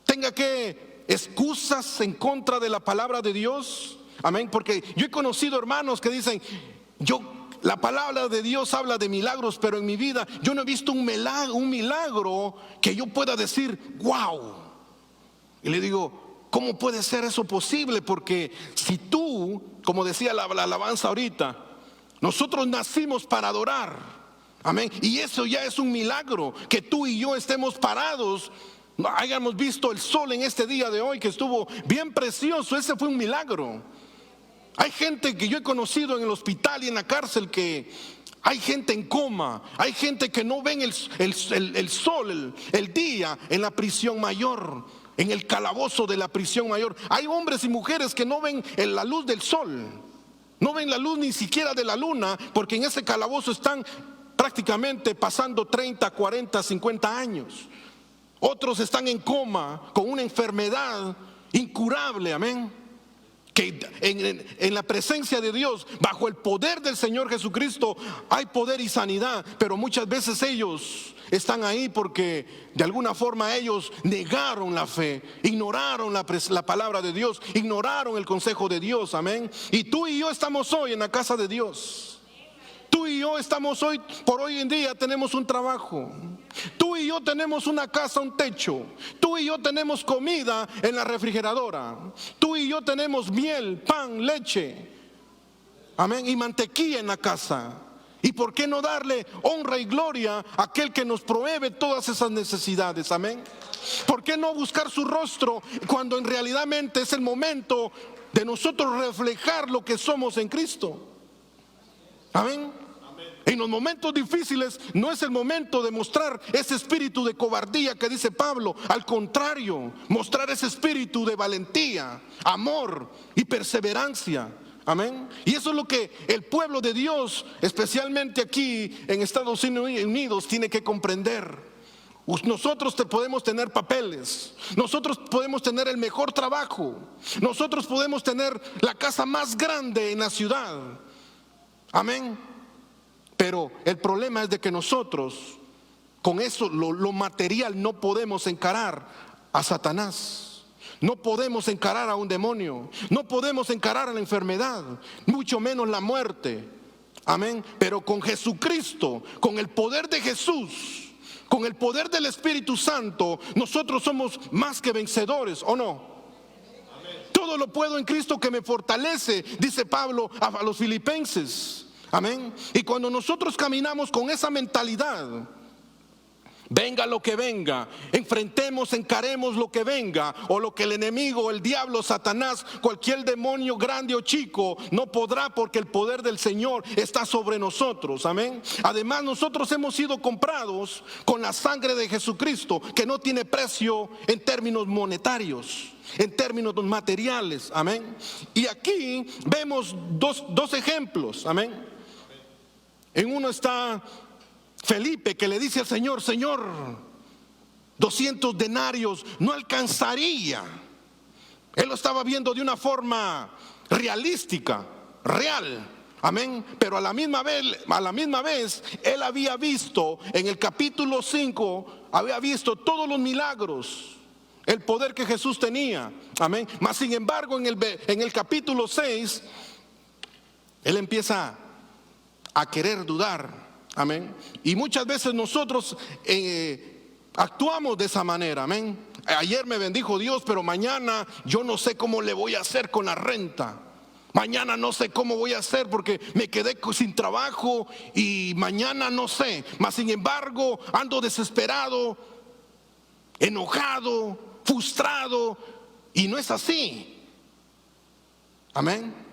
tenga que excusas en contra de la palabra de Dios. Amén. Porque yo he conocido hermanos que dicen: la palabra de Dios habla de milagros, pero en mi vida yo no he visto un milagro que yo pueda decir wow. Y le digo: ¿cómo puede ser eso posible? Porque si tú, como decía la alabanza ahorita, nosotros nacimos para adorar. Amén. Y eso ya es un milagro, que tú y yo estemos parados, hayamos visto el sol en este día de hoy, que estuvo bien precioso. Ese fue un milagro. Hay gente que yo he conocido en el hospital y en la cárcel que Hay gente en coma, hay gente que no ven el sol, el día en la prisión mayor, en el calabozo de la prisión mayor. Hay hombres y mujeres que no ven la luz del sol, no ven la luz ni siquiera de la luna, porque en ese calabozo están prácticamente pasando 30, 40, 50 años. Otros están en coma con una enfermedad incurable, amén. Que en la presencia de Dios, bajo el poder del Señor Jesucristo, hay poder y sanidad. Pero muchas veces ellos están ahí porque de alguna forma ellos negaron la fe, ignoraron la palabra de Dios, ignoraron el consejo de Dios, amén. Y tú y yo estamos hoy en la casa de Dios. Tú y yo estamos hoy, por hoy en día tenemos un trabajo. Tú y yo tenemos una casa, un techo. Tú y yo tenemos comida en la refrigeradora. Tú y yo tenemos miel, pan, leche, amén, y mantequilla en la casa. ¿Y por qué no darle honra y gloria a aquel que nos provee todas esas necesidades? Amén. ¿Por qué no buscar su rostro cuando en realidad es el momento de nosotros reflejar lo que somos en Cristo? Amén. En los momentos difíciles no es el momento de mostrar ese espíritu de cobardía que dice Pablo. Al contrario, mostrar ese espíritu de valentía, amor y perseverancia. Amén. Y eso es lo que el pueblo de Dios, especialmente aquí en Estados Unidos, tiene que comprender. Nosotros podemos tener papeles, nosotros podemos tener el mejor trabajo, nosotros podemos tener la casa más grande en la ciudad. Amén. Pero el problema es de que nosotros con eso, lo material, no podemos encarar a Satanás. No podemos encarar a un demonio. No podemos encarar a la enfermedad, mucho menos la muerte. Amén. Pero con Jesucristo, con el poder de Jesús, con el poder del Espíritu Santo, nosotros somos más que vencedores, ¿o no? Todo lo puedo en Cristo que me fortalece, dice Pablo a los filipenses. Amén. Y cuando nosotros caminamos con esa mentalidad, venga lo que venga, enfrentemos, encaremos lo que venga, o lo que el enemigo, el diablo, Satanás, cualquier demonio grande o chico no podrá, porque el poder del Señor está sobre nosotros. Amén. Además, nosotros hemos sido comprados con la sangre de Jesucristo, que no tiene precio en términos monetarios, en términos materiales. Amén. Y aquí vemos dos ejemplos. Amén. En uno está Felipe, que le dice al Señor: Señor, 200 denarios no alcanzaría. Él lo estaba viendo de una forma realística, real. Amén. Pero a la misma vez él había visto en el capítulo 5, había visto todos los milagros, el poder que Jesús tenía. Amén. Mas sin embargo en el capítulo 6 él empieza a querer dudar. Amén. Y muchas veces nosotros actuamos de esa manera. Amén. Ayer me bendijo Dios, pero mañana yo no sé cómo le voy a hacer con la renta. Mañana no sé cómo voy a hacer porque me quedé sin trabajo y mañana no sé. Mas sin embargo ando desesperado, enojado, frustrado, y no es así. Amén.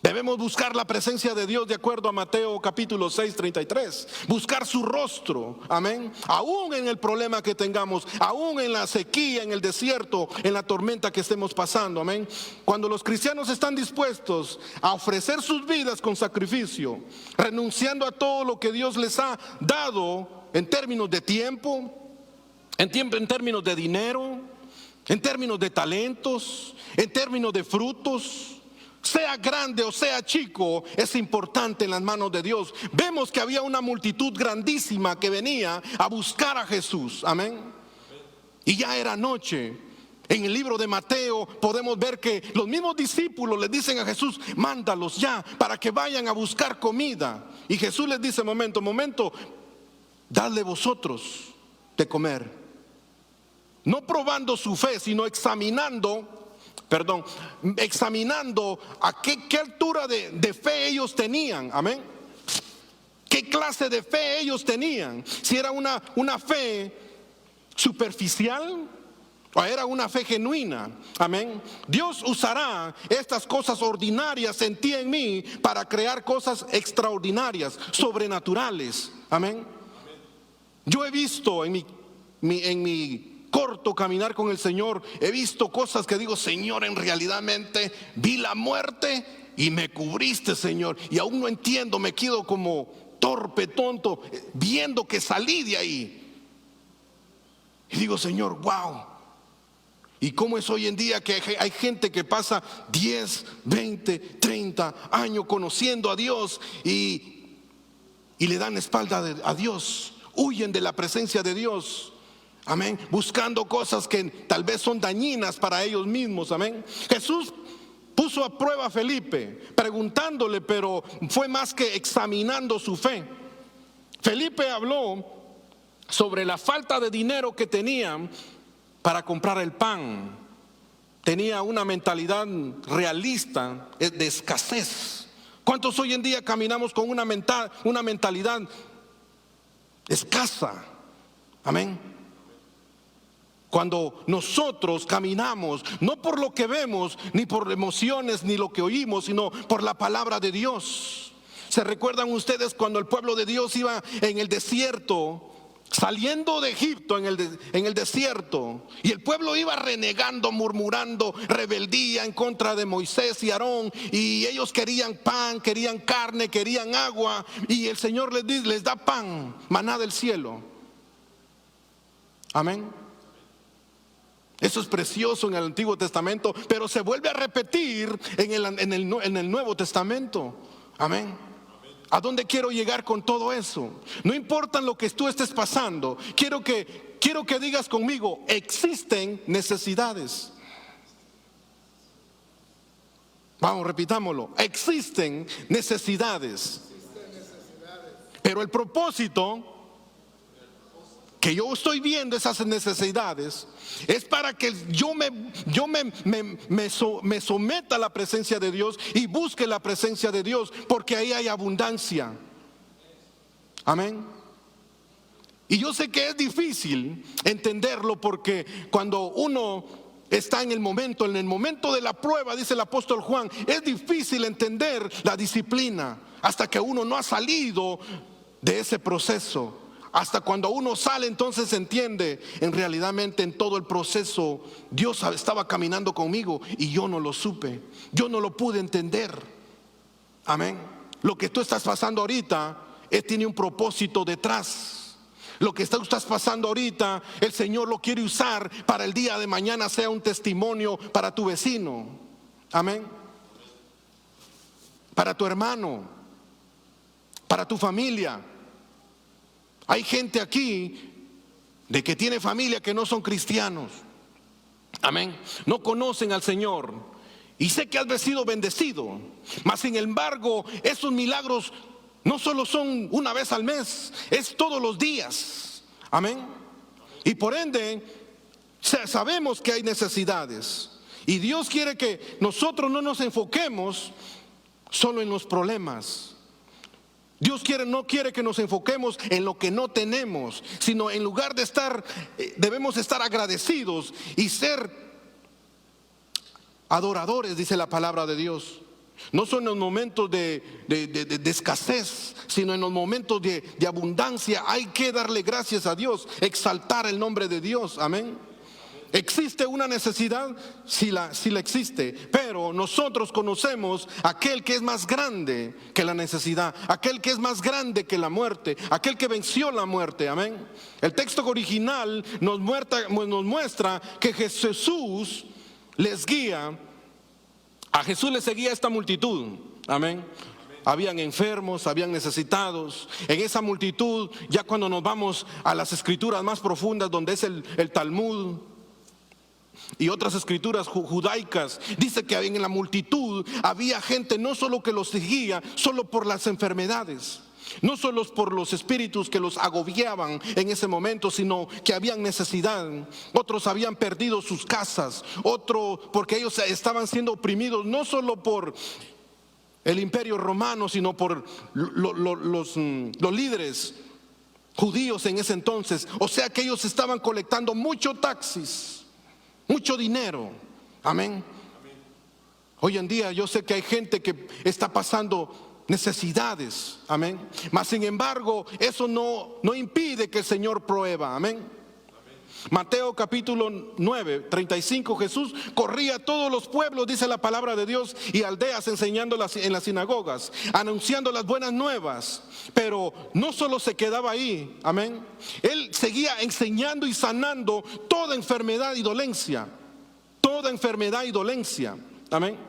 Debemos buscar la presencia de Dios de acuerdo a Mateo capítulo 6, 33. Buscar su rostro, amén. Aún en el problema que tengamos, aún en la sequía, en el desierto, en la tormenta que estemos pasando, amén. Cuando los cristianos están dispuestos a ofrecer sus vidas con sacrificio, renunciando a todo lo que Dios les ha dado en términos de tiempo, en términos de dinero, en términos de talentos, en términos de frutos, sea grande o sea chico, es importante en las manos de Dios. Vemos que había una multitud grandísima que venía a buscar a Jesús. Amén. Y ya era noche. En el libro de Mateo podemos ver que los mismos discípulos le dicen a Jesús: mándalos ya para que vayan a buscar comida. Y Jesús les dice: momento, dadle vosotros de comer. No probando su fe, sino examinando a qué altura de fe ellos tenían. Amén. ¿Qué clase de fe ellos tenían? Si era una fe superficial, Era una fe genuina. Amén. Dios usará estas cosas ordinarias en ti y en mí para crear cosas extraordinarias, sobrenaturales. Amén. Yo he visto en mi corto caminar con el Señor, he visto cosas que digo, Señor, en realidadmente vi la muerte y me cubriste, Señor, y aún no entiendo, me quedo como torpe, tonto, viendo que salí de ahí. Y digo, Señor, wow. ¿Y cómo es hoy en día que hay gente que pasa 10, 20, 30 años conociendo a Dios y le dan espalda a Dios? Huyen de la presencia de Dios. Amén. Buscando cosas que tal vez son dañinas para ellos mismos. Amén. Jesús puso a prueba a Felipe, preguntándole, pero fue más que examinando su fe. Felipe habló sobre la falta de dinero que tenían para comprar el pan. Tenía una mentalidad realista de escasez. ¿Cuántos hoy en día caminamos con una mentalidad escasa? Amén. Cuando nosotros caminamos, no por lo que vemos, ni por emociones, ni lo que oímos, sino por la palabra de Dios. ¿Se recuerdan ustedes cuando el pueblo de Dios iba en el desierto, saliendo de Egipto en el desierto, y el pueblo iba renegando, murmurando, rebeldía en contra de Moisés y Aarón, y ellos querían pan, querían carne, querían agua, y el Señor les da pan, maná del cielo? Amén. Eso es precioso en el Antiguo Testamento, pero se vuelve a repetir en el Nuevo Testamento. Amén. ¿A dónde quiero llegar con todo eso? No importa lo que tú estés pasando, quiero que digas conmigo, existen necesidades. Vamos, repitámoslo, existen necesidades. Pero el propósito que yo estoy viendo esas necesidades es para que yo me someta a la presencia de Dios y busque la presencia de Dios, porque ahí hay abundancia. Amén. Y yo sé que es difícil entenderlo, porque cuando uno está en el momento de la prueba, dice el apóstol Juan, es difícil entender la disciplina hasta que uno no ha salido de ese proceso. Hasta cuando uno sale, entonces entiende, en realidadmente en todo el proceso Dios estaba caminando conmigo y yo no lo supe, yo no lo pude entender. Amén. Lo que tú estás pasando ahorita tiene un propósito detrás. Lo que estás pasando ahorita, el Señor lo quiere usar para el día de mañana sea un testimonio para tu vecino. Amén. Para tu hermano, para tu familia. Hay gente aquí de que tiene familia que no son cristianos. Amén. No conocen al Señor. Y sé que has sido bendecido. Mas sin embargo, esos milagros no solo son una vez al mes, es todos los días. Amén. Y por ende, sabemos que hay necesidades. Y Dios quiere que nosotros no nos enfoquemos solo en los problemas. Dios no quiere que nos enfoquemos en lo que no tenemos, sino en lugar de debemos estar agradecidos y ser adoradores, dice la palabra de Dios. No son en los momentos de escasez, sino en los momentos de abundancia. Hay que darle gracias a Dios, exaltar el nombre de Dios. Amén. ¿Existe una necesidad? Sí la existe, pero nosotros conocemos aquel que es más grande que la necesidad, aquel que es más grande que la muerte, aquel que venció la muerte. Amén. El texto original nos muestra que Jesús les guía. A Jesús le seguía esta multitud. Amén. Habían enfermos, habían necesitados. En esa multitud, ya cuando nos vamos a las escrituras más profundas, donde es el Talmud y otras escrituras judaicas, dice que en la multitud había gente no solo que los seguía solo por las enfermedades, no solo por los espíritus que los agobiaban en ese momento, sino que habían necesidad. Otros habían perdido sus casas, otros porque ellos estaban siendo oprimidos no solo por el imperio romano, sino por los líderes judíos en ese entonces. O sea que ellos estaban colectando muchos taxis. mucho dinero. Amén. Hoy en día yo sé que hay gente que está pasando necesidades. Amén. Mas sin embargo, eso no impide que el Señor prueba. Amén. Mateo capítulo 9, 35, Jesús corría a todos los pueblos, dice la palabra de Dios, y aldeas, enseñando en las sinagogas, anunciando las buenas nuevas. Pero no solo se quedaba ahí, amén. Él seguía enseñando y sanando toda enfermedad y dolencia. Toda enfermedad y dolencia, amén.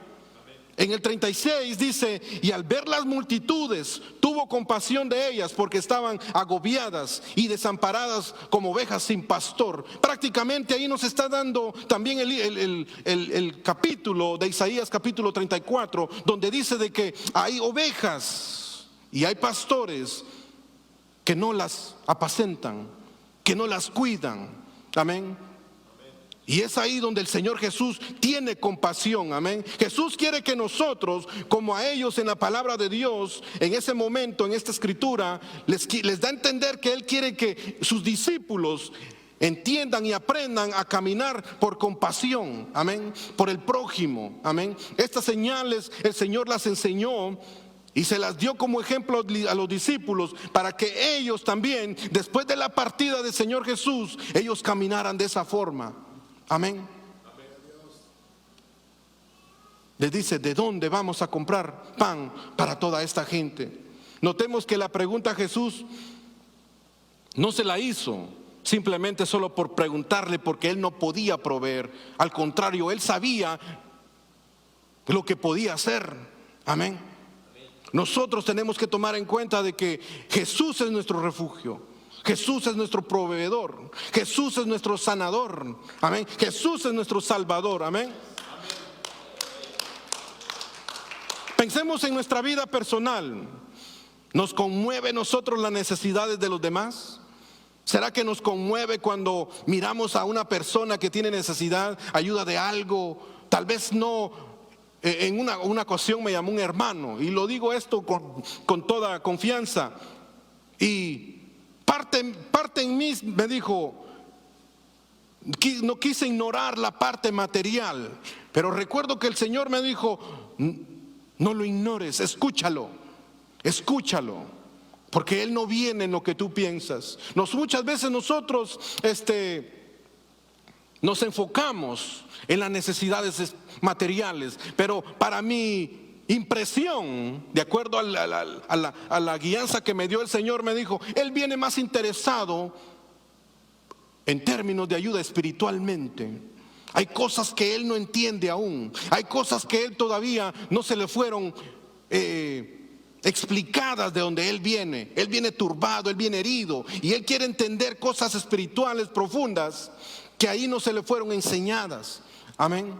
En el 36 dice: y al ver las multitudes, tuvo compasión de ellas, porque estaban agobiadas y desamparadas como ovejas sin pastor. Prácticamente ahí nos está dando también el capítulo de Isaías, capítulo 34, donde dice de que hay ovejas y hay pastores que no las apacentan, que no las cuidan. Amén. Y es ahí donde el Señor Jesús tiene compasión, amén. Jesús quiere que nosotros, como a ellos en la palabra de Dios, en ese momento, en esta escritura, les da a entender que Él quiere que sus discípulos entiendan y aprendan a caminar por compasión, amén, por el prójimo, amén. Estas señales el Señor las enseñó y se las dio como ejemplo a los discípulos, para que ellos también, después de la partida del Señor Jesús, ellos caminaran de esa forma. Amén. Les dice: ¿de dónde vamos a comprar pan para toda esta gente? Notemos que la pregunta a Jesús no se la hizo simplemente solo por preguntarle, porque Él no podía proveer. Al contrario, Él sabía lo que podía hacer. Amén. Nosotros tenemos que tomar en cuenta de que Jesús es nuestro refugio. Jesús es nuestro proveedor. Jesús es nuestro sanador. Amén. Jesús es nuestro salvador. Amén. Pensemos en nuestra vida personal. ¿Nos conmueve nosotros las necesidades de los demás? ¿Será que nos conmueve cuando miramos a una persona que tiene necesidad, ayuda de algo? Tal vez no. En una ocasión me llamó un hermano, y lo digo esto con toda confianza, y parte en mí me dijo, no quise ignorar la parte material, pero recuerdo que el Señor me dijo: no lo ignores, escúchalo, porque Él no viene en lo que tú piensas. Muchas veces nosotros nos enfocamos en las necesidades materiales, pero para mi impresión, de acuerdo a la guianza que me dio el Señor, me dijo: Él viene más interesado en términos de ayuda espiritualmente. Hay cosas que Él no entiende aún, hay cosas que Él todavía no se le fueron explicadas de donde Él viene turbado, Él viene herido, y Él quiere entender cosas espirituales profundas que ahí no se le fueron enseñadas. Amén.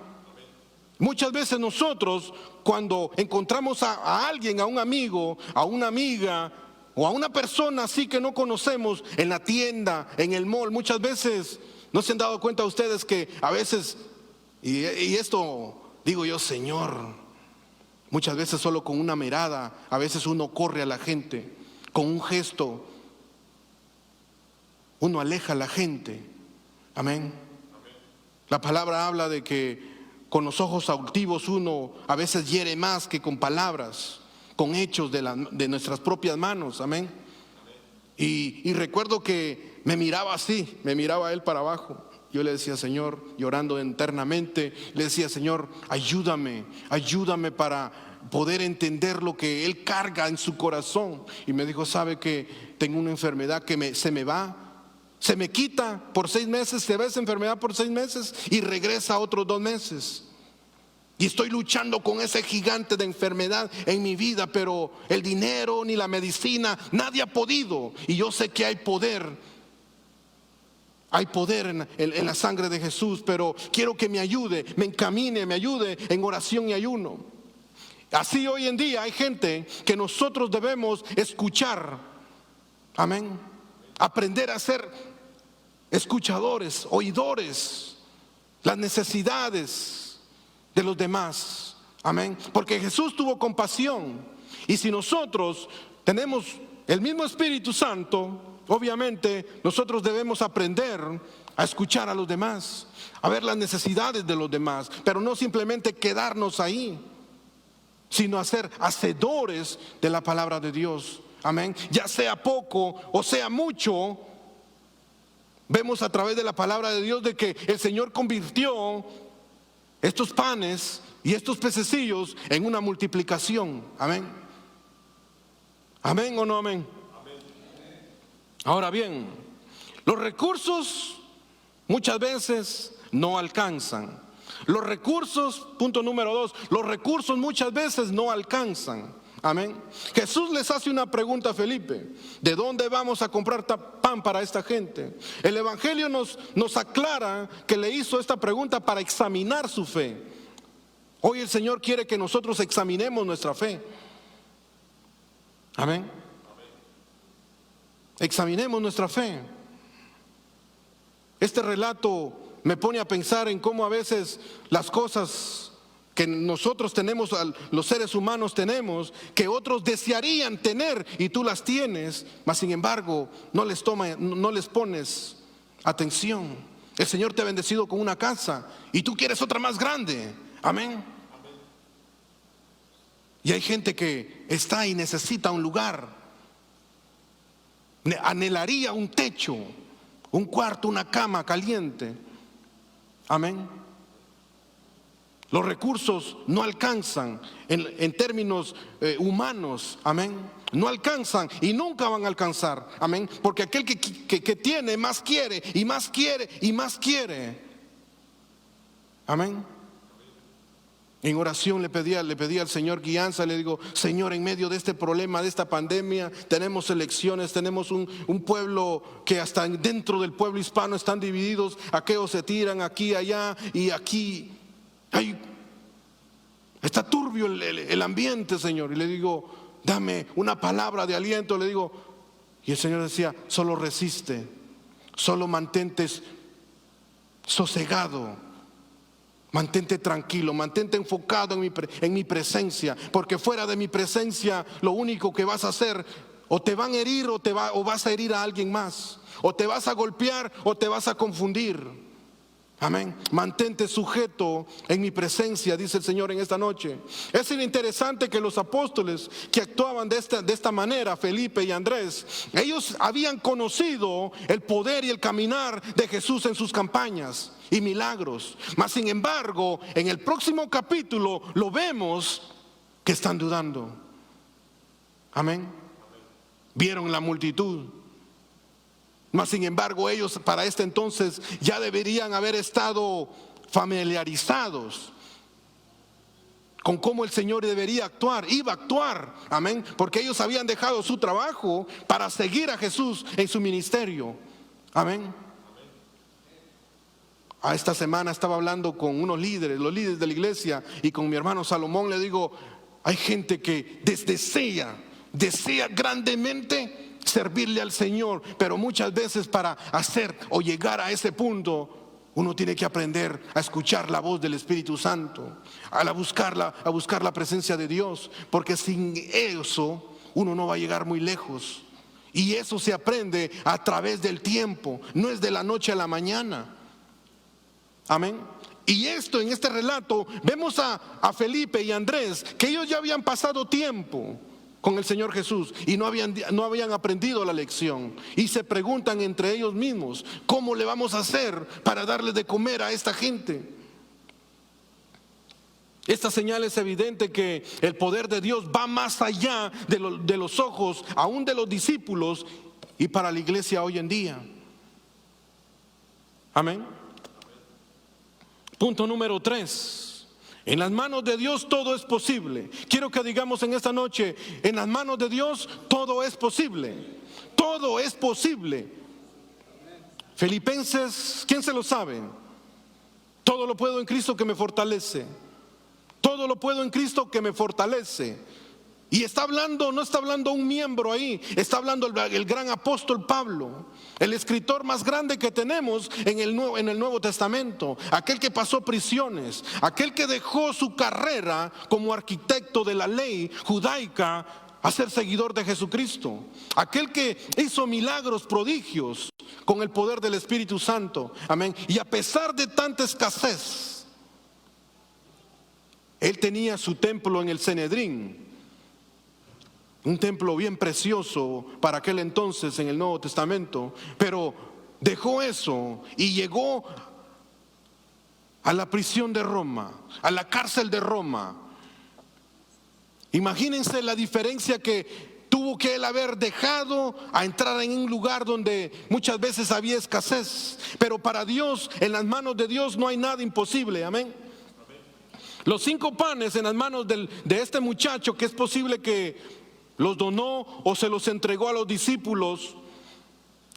Muchas veces nosotros, cuando encontramos a alguien, a un amigo, a una amiga o a una persona así que no conocemos, en la tienda, en el mall, muchas veces, ¿no se han dado cuenta ustedes que a veces, y esto digo yo, Señor, muchas veces solo con una mirada, a veces uno corre a la gente, con un gesto, uno aleja a la gente? Amén. La palabra habla de que con los ojos altivos uno a veces hiere más que con palabras, con hechos de nuestras propias manos. Amén. Y recuerdo que me miraba así, me miraba él para abajo. Yo le decía: Señor, llorando internamente, le decía: Señor, ayúdame para poder entender lo que él carga en su corazón. Y me dijo: ¿sabe que tengo una enfermedad que se me quita por 6 meses, se va esa enfermedad por 6 meses y regresa otros 2 meses? Y estoy luchando con ese gigante de enfermedad en mi vida, pero el dinero ni la medicina, nadie ha podido. Y yo sé que hay poder en la sangre de Jesús, pero quiero que me ayude, me encamine, me ayude en oración y ayuno. Así hoy en día hay gente que nosotros debemos escuchar. Amén. Aprender a ser escuchadores, oidores, las necesidades de los demás. Amén. Porque Jesús tuvo compasión. Y si nosotros tenemos el mismo Espíritu Santo, obviamente nosotros debemos aprender a escuchar a los demás, a ver las necesidades de los demás, pero no simplemente quedarnos ahí, sino a ser hacedores de la palabra de Dios. Amén. Ya sea poco o sea mucho, vemos a través de la palabra de Dios de que el Señor convirtió estos panes y estos pececillos en una multiplicación. Amén. Amén o no amén. Ahora bien, los recursos muchas veces no alcanzan. Los recursos, punto número 2, los recursos muchas veces no alcanzan. Amén. Jesús les hace una pregunta a Felipe: ¿de dónde vamos a comprar pan para esta gente? El Evangelio nos aclara que le hizo esta pregunta para examinar su fe. Hoy el Señor quiere que nosotros examinemos nuestra fe. Amén. Examinemos nuestra fe. Este relato me pone a pensar en cómo a veces las cosas que nosotros tenemos, los seres humanos tenemos, que otros desearían tener y tú las tienes, mas sin embargo no les pones atención. El Señor te ha bendecido con una casa y tú quieres otra más grande. Amén. Y hay gente que está y necesita un lugar, anhelaría un techo, un cuarto, una cama caliente. Amén. Los recursos no alcanzan en términos humanos. Amén. No alcanzan y nunca van a alcanzar. Amén. Porque aquel que tiene más quiere y más quiere y más quiere. Amén. En oración le pedí al Señor guianza. Le digo: Señor, en medio de este problema, de esta pandemia, tenemos elecciones, tenemos un pueblo que hasta dentro del pueblo hispano están divididos. Aquellos se tiran aquí, allá y aquí. Está turbio el ambiente, Señor. Y le digo: dame una palabra de aliento. Le digo, y el Señor decía: solo resiste, solo mantente sosegado, mantente tranquilo, mantente enfocado en mi presencia, porque fuera de mi presencia lo único que vas a hacer, o te van a herir o vas a herir a alguien más, o te vas a golpear o te vas a confundir. Amén. Mantente sujeto en mi presencia, dice el Señor en esta noche. Es interesante que los apóstoles que actuaban de esta manera, Felipe y Andrés, ellos habían conocido el poder y el caminar de Jesús en sus campañas y milagros. Mas sin embargo, en el próximo capítulo lo vemos que están dudando. Amén. Vieron la multitud. Mas sin embargo ellos para este entonces ya deberían haber estado familiarizados con cómo el Señor debería actuar, iba a actuar. Amén. Porque ellos habían dejado su trabajo para seguir a Jesús en su ministerio. Amén. A esta semana estaba hablando con unos líderes, los líderes de la iglesia, y con mi hermano Salomón le digo: hay gente que desea grandemente servirle al Señor, pero muchas veces para hacer o llegar a ese punto uno tiene que aprender a escuchar la voz del Espíritu Santo, a buscar la presencia de Dios, porque sin eso uno no va a llegar muy lejos. Y eso se aprende a través del tiempo, no es de la noche a la mañana. Amén. Y en este relato vemos a Felipe y Andrés, que ellos ya habían pasado tiempo con el Señor Jesús y no habían aprendido la lección, y se preguntan entre ellos mismos: ¿cómo le vamos a hacer para darle de comer a esta gente? Esta señal es evidente que el poder de Dios va más allá de los ojos aún de los discípulos y para la iglesia hoy en día. Amén. Punto número 3. En las manos de Dios todo es posible. Quiero que digamos en esta noche: en las manos de Dios todo es posible. Todo es posible. Filipenses, ¿quién se lo sabe? Todo lo puedo en Cristo que me fortalece. Todo lo puedo en Cristo que me fortalece. Y no está hablando un miembro ahí, está hablando el gran apóstol Pablo, el escritor más grande que tenemos en el Nuevo Testamento, aquel que pasó prisiones, aquel que dejó su carrera como arquitecto de la ley judaica a ser seguidor de Jesucristo, aquel que hizo milagros, prodigios con el poder del Espíritu Santo, amén. Y a pesar de tanta escasez, él tenía su templo en el Sanedrín, un templo bien precioso para aquel entonces en el Nuevo Testamento, pero dejó eso y llegó a la prisión de Roma, a la cárcel de Roma. Imagínense la diferencia que tuvo que él haber dejado a entrar en un lugar donde muchas veces había escasez. Pero para Dios, en las manos de Dios no hay nada imposible, amén. Los 5 panes en las manos de este muchacho, que es posible que los donó o se los entregó a los discípulos.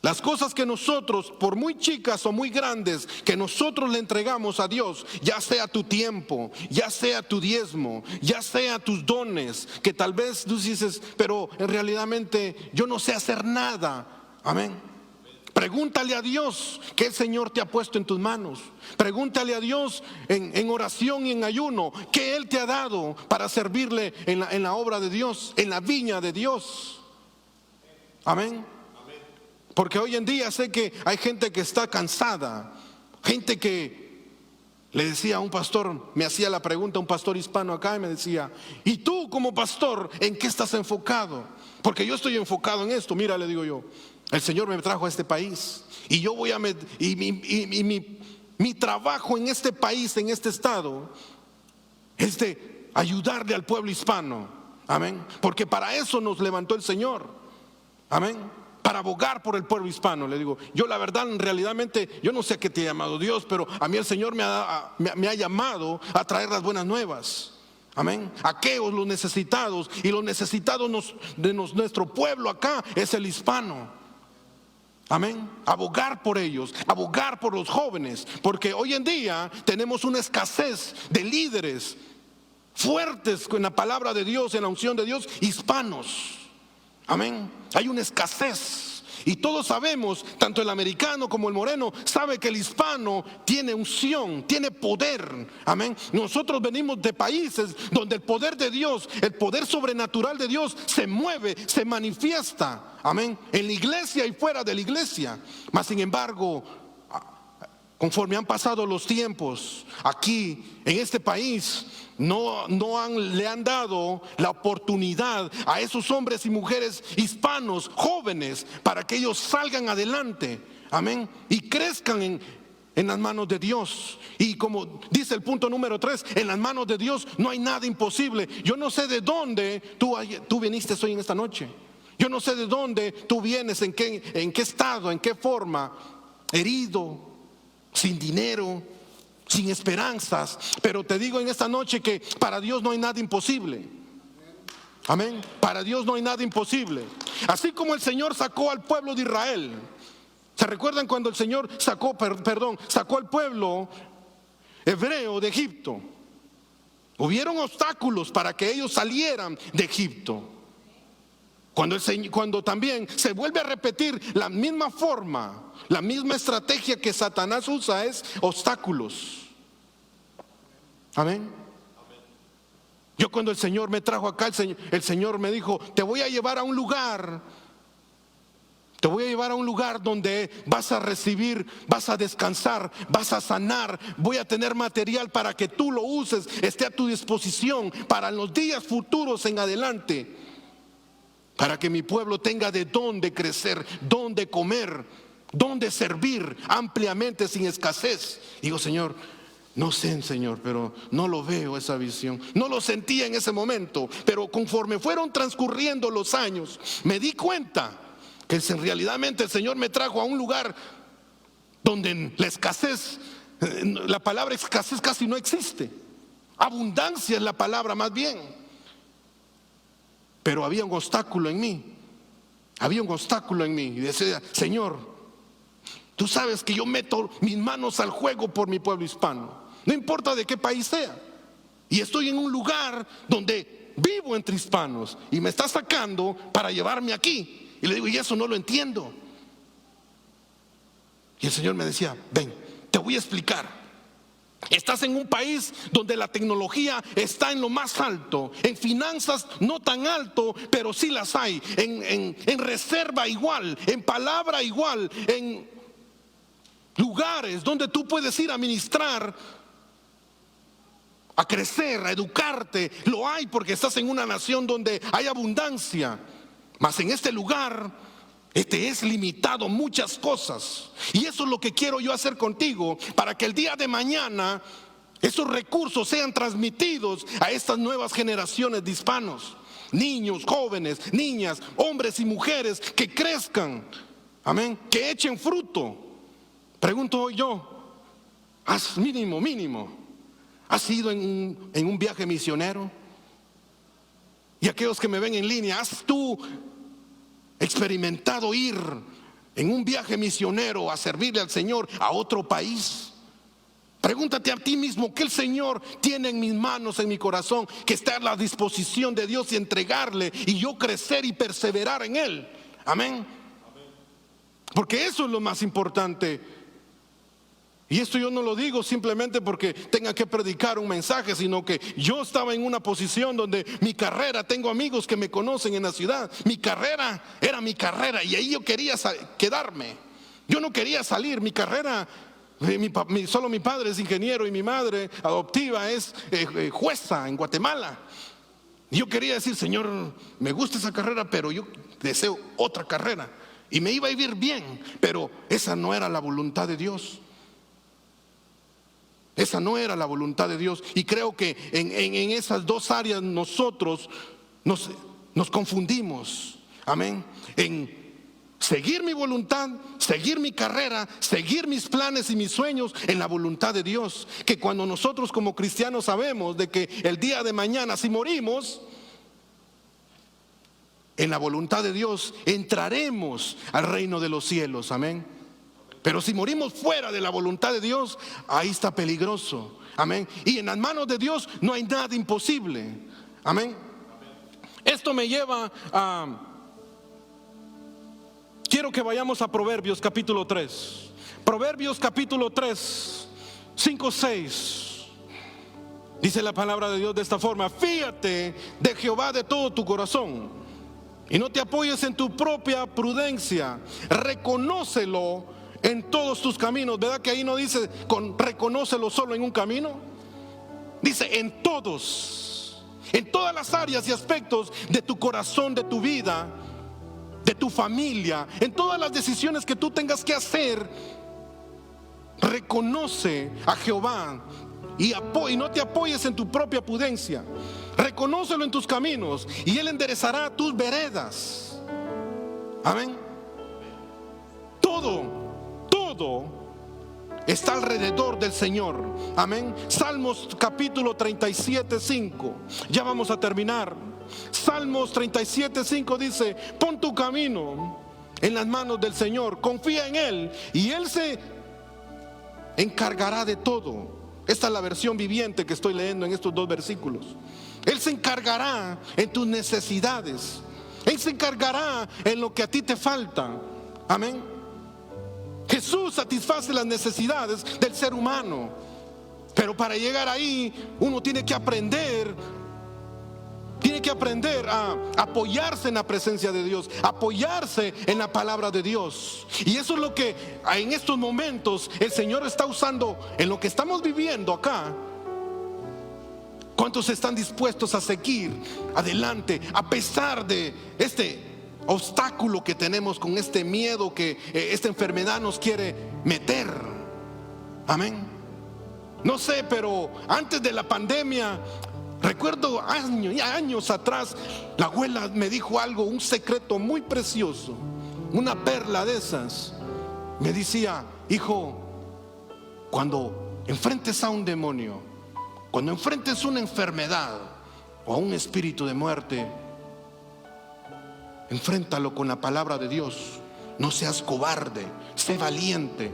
Las cosas que nosotros, por muy chicas o muy grandes, que nosotros le entregamos a Dios, ya sea tu tiempo, ya sea tu diezmo, ya sea tus dones, que tal vez tú dices, pero en realidadmente yo no sé hacer nada, amén. Pregúntale a Dios qué el Señor te ha puesto en tus manos. Pregúntale a Dios en oración y en ayuno qué Él te ha dado para servirle en la obra de Dios, en la viña de Dios, amén. Porque hoy en día sé que hay gente que está cansada, gente que le decía a un pastor, me hacía la pregunta un pastor hispano acá y me decía, ¿y tú como pastor en qué estás enfocado? Porque yo estoy enfocado en esto. Mira, le digo yo, el Señor me trajo a este país y yo voy a mi trabajo en este país, en este estado, es de ayudarle al pueblo hispano, amén. Porque para eso nos levantó el Señor, amén. Para abogar por el pueblo hispano. Le digo, yo la verdad, realmente, yo no sé a qué te ha llamado Dios, pero a mí el Señor me ha llamado a traer las buenas nuevas, amén. Aquellos, los necesitados, y los necesitados de nuestro pueblo acá es el hispano, amén. Abogar por ellos, abogar por los jóvenes, porque hoy en día tenemos una escasez de líderes fuertes en la palabra de Dios, en la unción de Dios, hispanos, amén. Hay una escasez y todos sabemos, tanto el americano como el moreno sabe que el hispano tiene unción, tiene poder, amén. Nosotros venimos de países donde el poder de Dios, el poder sobrenatural de Dios se mueve, se manifiesta, amén, en la iglesia y fuera de la iglesia. Mas sin embargo, conforme han pasado los tiempos, aquí en este país le han dado la oportunidad a esos hombres y mujeres hispanos, jóvenes, para que ellos salgan adelante, amén, y crezcan en las manos de Dios. Y como dice el punto número 3, en las manos de Dios no hay nada imposible. Yo no sé de dónde tú viniste hoy en esta noche. Yo no sé de dónde tú vienes, en qué estado, en qué forma, herido, sin dinero, sin esperanzas. Pero te digo en esta noche que para Dios no hay nada imposible, amén. Para Dios no hay nada imposible. Así como el Señor sacó al pueblo de Israel. ¿Se recuerdan cuando el Señor sacó al pueblo hebreo de Egipto? Hubieron obstáculos para que ellos salieran de Egipto. Cuando también se vuelve a repetir la misma forma, la misma estrategia que Satanás usa, es obstáculos, amén. Yo cuando el Señor me trajo acá, el Señor me dijo, te voy a llevar a un lugar donde vas a recibir, vas a descansar, vas a sanar. Voy a tener material para que tú lo uses, esté a tu disposición para los días futuros en adelante, para que mi pueblo tenga de dónde crecer, dónde comer, dónde servir ampliamente sin escasez. Digo, Señor, no sé, Señor, pero no lo veo esa visión. No lo sentía en ese momento, pero conforme fueron transcurriendo los años, me di cuenta que en realidad el Señor me trajo a un lugar donde la escasez, la palabra escasez casi no existe. Abundancia es la palabra más bien. Pero había un obstáculo en mí. Había un obstáculo en mí. Y decía, Señor, tú sabes que yo meto mis manos al juego por mi pueblo hispano. No importa de qué país sea. Y estoy en un lugar donde vivo entre hispanos. Y me está sacando para llevarme aquí. Y le digo, y eso no lo entiendo. Y el Señor me decía, ven, te voy a explicar. Estás en un país donde la tecnología está en lo más alto, en finanzas no tan alto, pero sí las hay, en reserva igual, en palabra igual, en lugares donde tú puedes ir a ministrar, a crecer, a educarte. Lo hay porque estás en una nación donde hay abundancia. Mas en este lugar te es limitado muchas cosas. Y eso es lo que quiero yo hacer contigo, para que el día de mañana esos recursos sean transmitidos a estas nuevas generaciones de hispanos, niños, jóvenes, niñas, hombres y mujeres que crezcan, amén, que echen fruto. Pregunto hoy yo, ¿has mínimo, has ido en un viaje misionero? Y aquellos que me ven en línea, ¿has tú experimentado ir en un viaje misionero a servirle al Señor a otro país? Pregúntate a ti mismo, ¿qué el Señor tiene en mis manos, en mi corazón, que está a la disposición de Dios y entregarle, y yo crecer y perseverar en Él? Amén. Porque eso es lo más importante. Y esto yo no lo digo simplemente porque tenga que predicar un mensaje, sino que yo estaba en una posición donde mi carrera, tengo amigos que me conocen en la ciudad, mi carrera era mi carrera, y ahí yo quería quedarme. Yo no quería salir. Mi carrera, solo mi padre es ingeniero y mi madre adoptiva es jueza en Guatemala. Y yo quería decir, Señor, me gusta esa carrera, pero yo deseo otra carrera, y me iba a vivir bien, pero esa no era la voluntad de Dios. Esa no era la voluntad de Dios. Y creo que en esas dos áreas nosotros nos confundimos. Amén. En seguir mi voluntad, seguir mi carrera, seguir mis planes y mis sueños en la voluntad de Dios. Que cuando nosotros como cristianos sabemos de que el día de mañana, si morimos en la voluntad de Dios, entraremos al reino de los cielos. Amén. Pero si morimos fuera de la voluntad de Dios, ahí está peligroso. Amén. Y en las manos de Dios no hay nada imposible. Amén. Esto me lleva a... Quiero que vayamos a Proverbios capítulo 3. Proverbios capítulo 3, 5, 6. Dice la palabra de Dios de esta forma: fíate de Jehová de todo tu corazón y no te apoyes en tu propia prudencia. Reconócelo en todos tus caminos. ¿Verdad que ahí no dice reconócelo solo en un camino? Dice en todas las áreas y aspectos de tu corazón, de tu vida, de tu familia, en todas las decisiones que tú tengas que hacer. Reconoce a Jehová y no te apoyes en tu propia prudencia. Reconócelo en tus caminos y Él enderezará tus veredas. Amén. Todo está alrededor del Señor. Amén. Salmos capítulo 37, 5. Ya vamos a terminar. Salmos 37, 5 dice: pon tu camino en las manos del Señor, confía en Él y Él se encargará de todo. Esta es la versión viviente que estoy leyendo en estos dos versículos. Él se encargará en tus necesidades. Él se encargará en lo que a ti te falta. Amén. Jesús satisface las necesidades del ser humano, pero para llegar ahí uno tiene que aprender a apoyarse en la presencia de Dios, apoyarse en la palabra de Dios. Y eso es lo que en estos momentos el Señor está usando en lo que estamos viviendo acá. ¿Cuántos están dispuestos a seguir adelante a pesar de este obstáculo que tenemos, con este miedo que esta enfermedad nos quiere meter? Amén. No sé, pero antes de la pandemia, recuerdo años atrás, la abuela me dijo algo, un secreto muy precioso, una perla de esas. Me decía: hijo, cuando enfrentes a un demonio, cuando enfrentes una enfermedad o a un espíritu de muerte, enfréntalo con la palabra de Dios. No seas cobarde, sé valiente.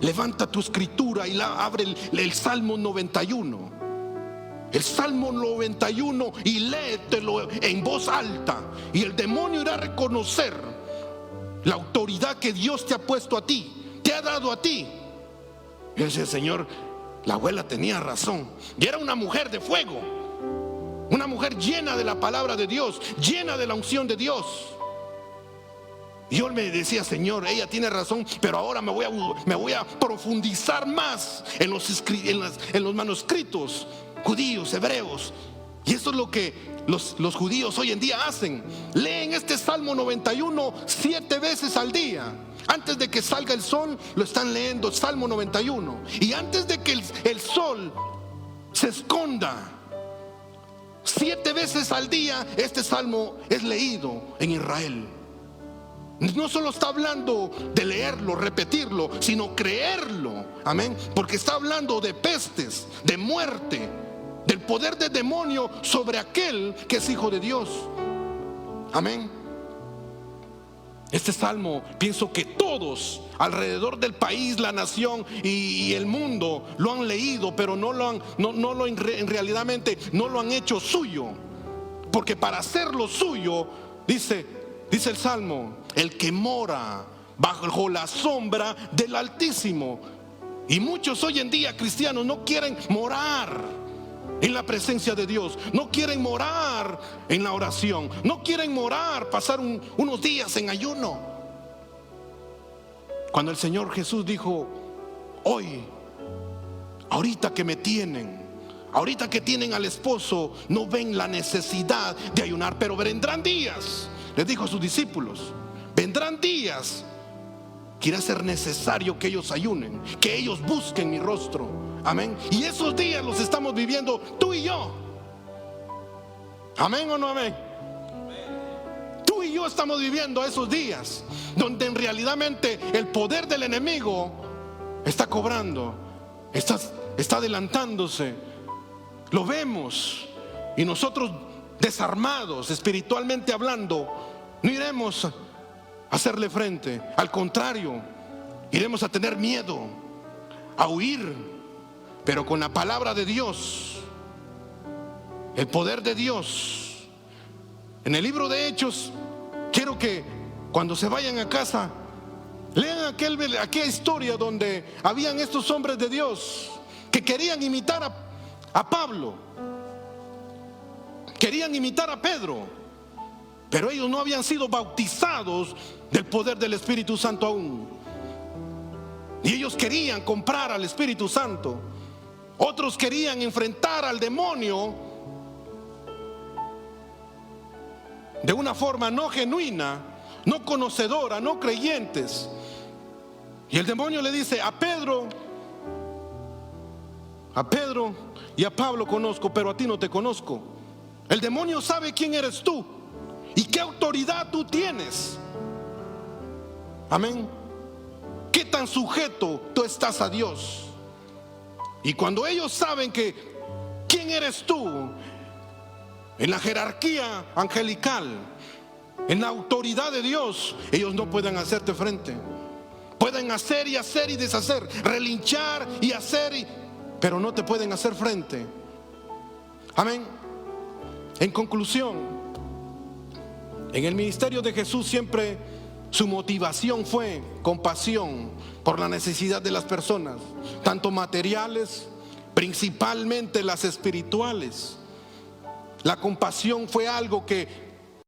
Levanta tu escritura y abre el Salmo 91. El Salmo 91 y léetelo en voz alta, y el demonio irá a reconocer la autoridad que Dios te ha puesto a ti, te ha dado a ti. Y dice: Señor, La abuela tenía razón. Y era una mujer de fuego, una mujer llena de la palabra de Dios, llena de la unción de Dios. Y yo me decía, Señor, ella tiene razón, pero ahora me voy a profundizar más en los manuscritos judíos, hebreos. Y eso es lo que los judíos hoy en día hacen. Leen este Salmo 91 7 veces al día. Antes de que salga el sol, lo están leyendo, Salmo 91. Y antes de que el sol se esconda, 7 veces al día este salmo es leído en Israel. No solo está hablando de leerlo, repetirlo, sino creerlo. Amén. Porque está hablando de pestes, de muerte, del poder del demonio sobre aquel que es hijo de Dios. Amén. Este salmo, pienso que todos alrededor del país, la nación y el mundo lo han leído, pero en realidad no lo han hecho suyo. Porque para hacerlo suyo, dice el salmo, el que mora bajo la sombra del Altísimo. Y muchos hoy en día cristianos no quieren morar en la presencia de Dios, no quieren morar en la oración, no quieren morar, pasar unos días en ayuno. Cuando el Señor Jesús dijo, hoy, ahorita que me tienen, ahorita que tienen al esposo, no ven la necesidad de ayunar, pero vendrán días, les dijo a sus discípulos, vendrán días que irá a ser necesario que ellos ayunen, que ellos busquen mi rostro. Amén. Y esos días los estamos viviendo tú y yo. Amén o no amén. Tú y yo estamos viviendo esos días donde en realidad el poder del enemigo está cobrando, está adelantándose. Lo vemos. Y nosotros, desarmados espiritualmente hablando, no iremos a hacerle frente. Al contrario, iremos a tener miedo, a huir. Pero con la palabra de Dios, el poder de Dios. En el libro de Hechos, quiero que cuando se vayan a casa lean aquella historia donde habían estos hombres de Dios que querían imitar a Pablo, querían imitar a Pedro, pero ellos no habían sido bautizados del poder del Espíritu Santo aún. Y ellos querían comprar al Espíritu Santo. Otros querían enfrentar al demonio de una forma no genuina, no conocedora, no creyentes. Y el demonio le dice, a Pedro y a Pablo conozco, pero a ti no te conozco. El demonio sabe quién eres tú y qué autoridad tú tienes. Amén. ¿Qué tan sujeto tú estás a Dios? Y cuando ellos saben que quién eres tú en la jerarquía angelical, en la autoridad de Dios, ellos no pueden hacerte frente. Pueden hacer y deshacer, relinchar y hacer, pero no te pueden hacer frente. Amén. En conclusión, en el ministerio de Jesús siempre su motivación fue compasión por la necesidad de las personas, tanto materiales, principalmente las espirituales. La compasión fue algo que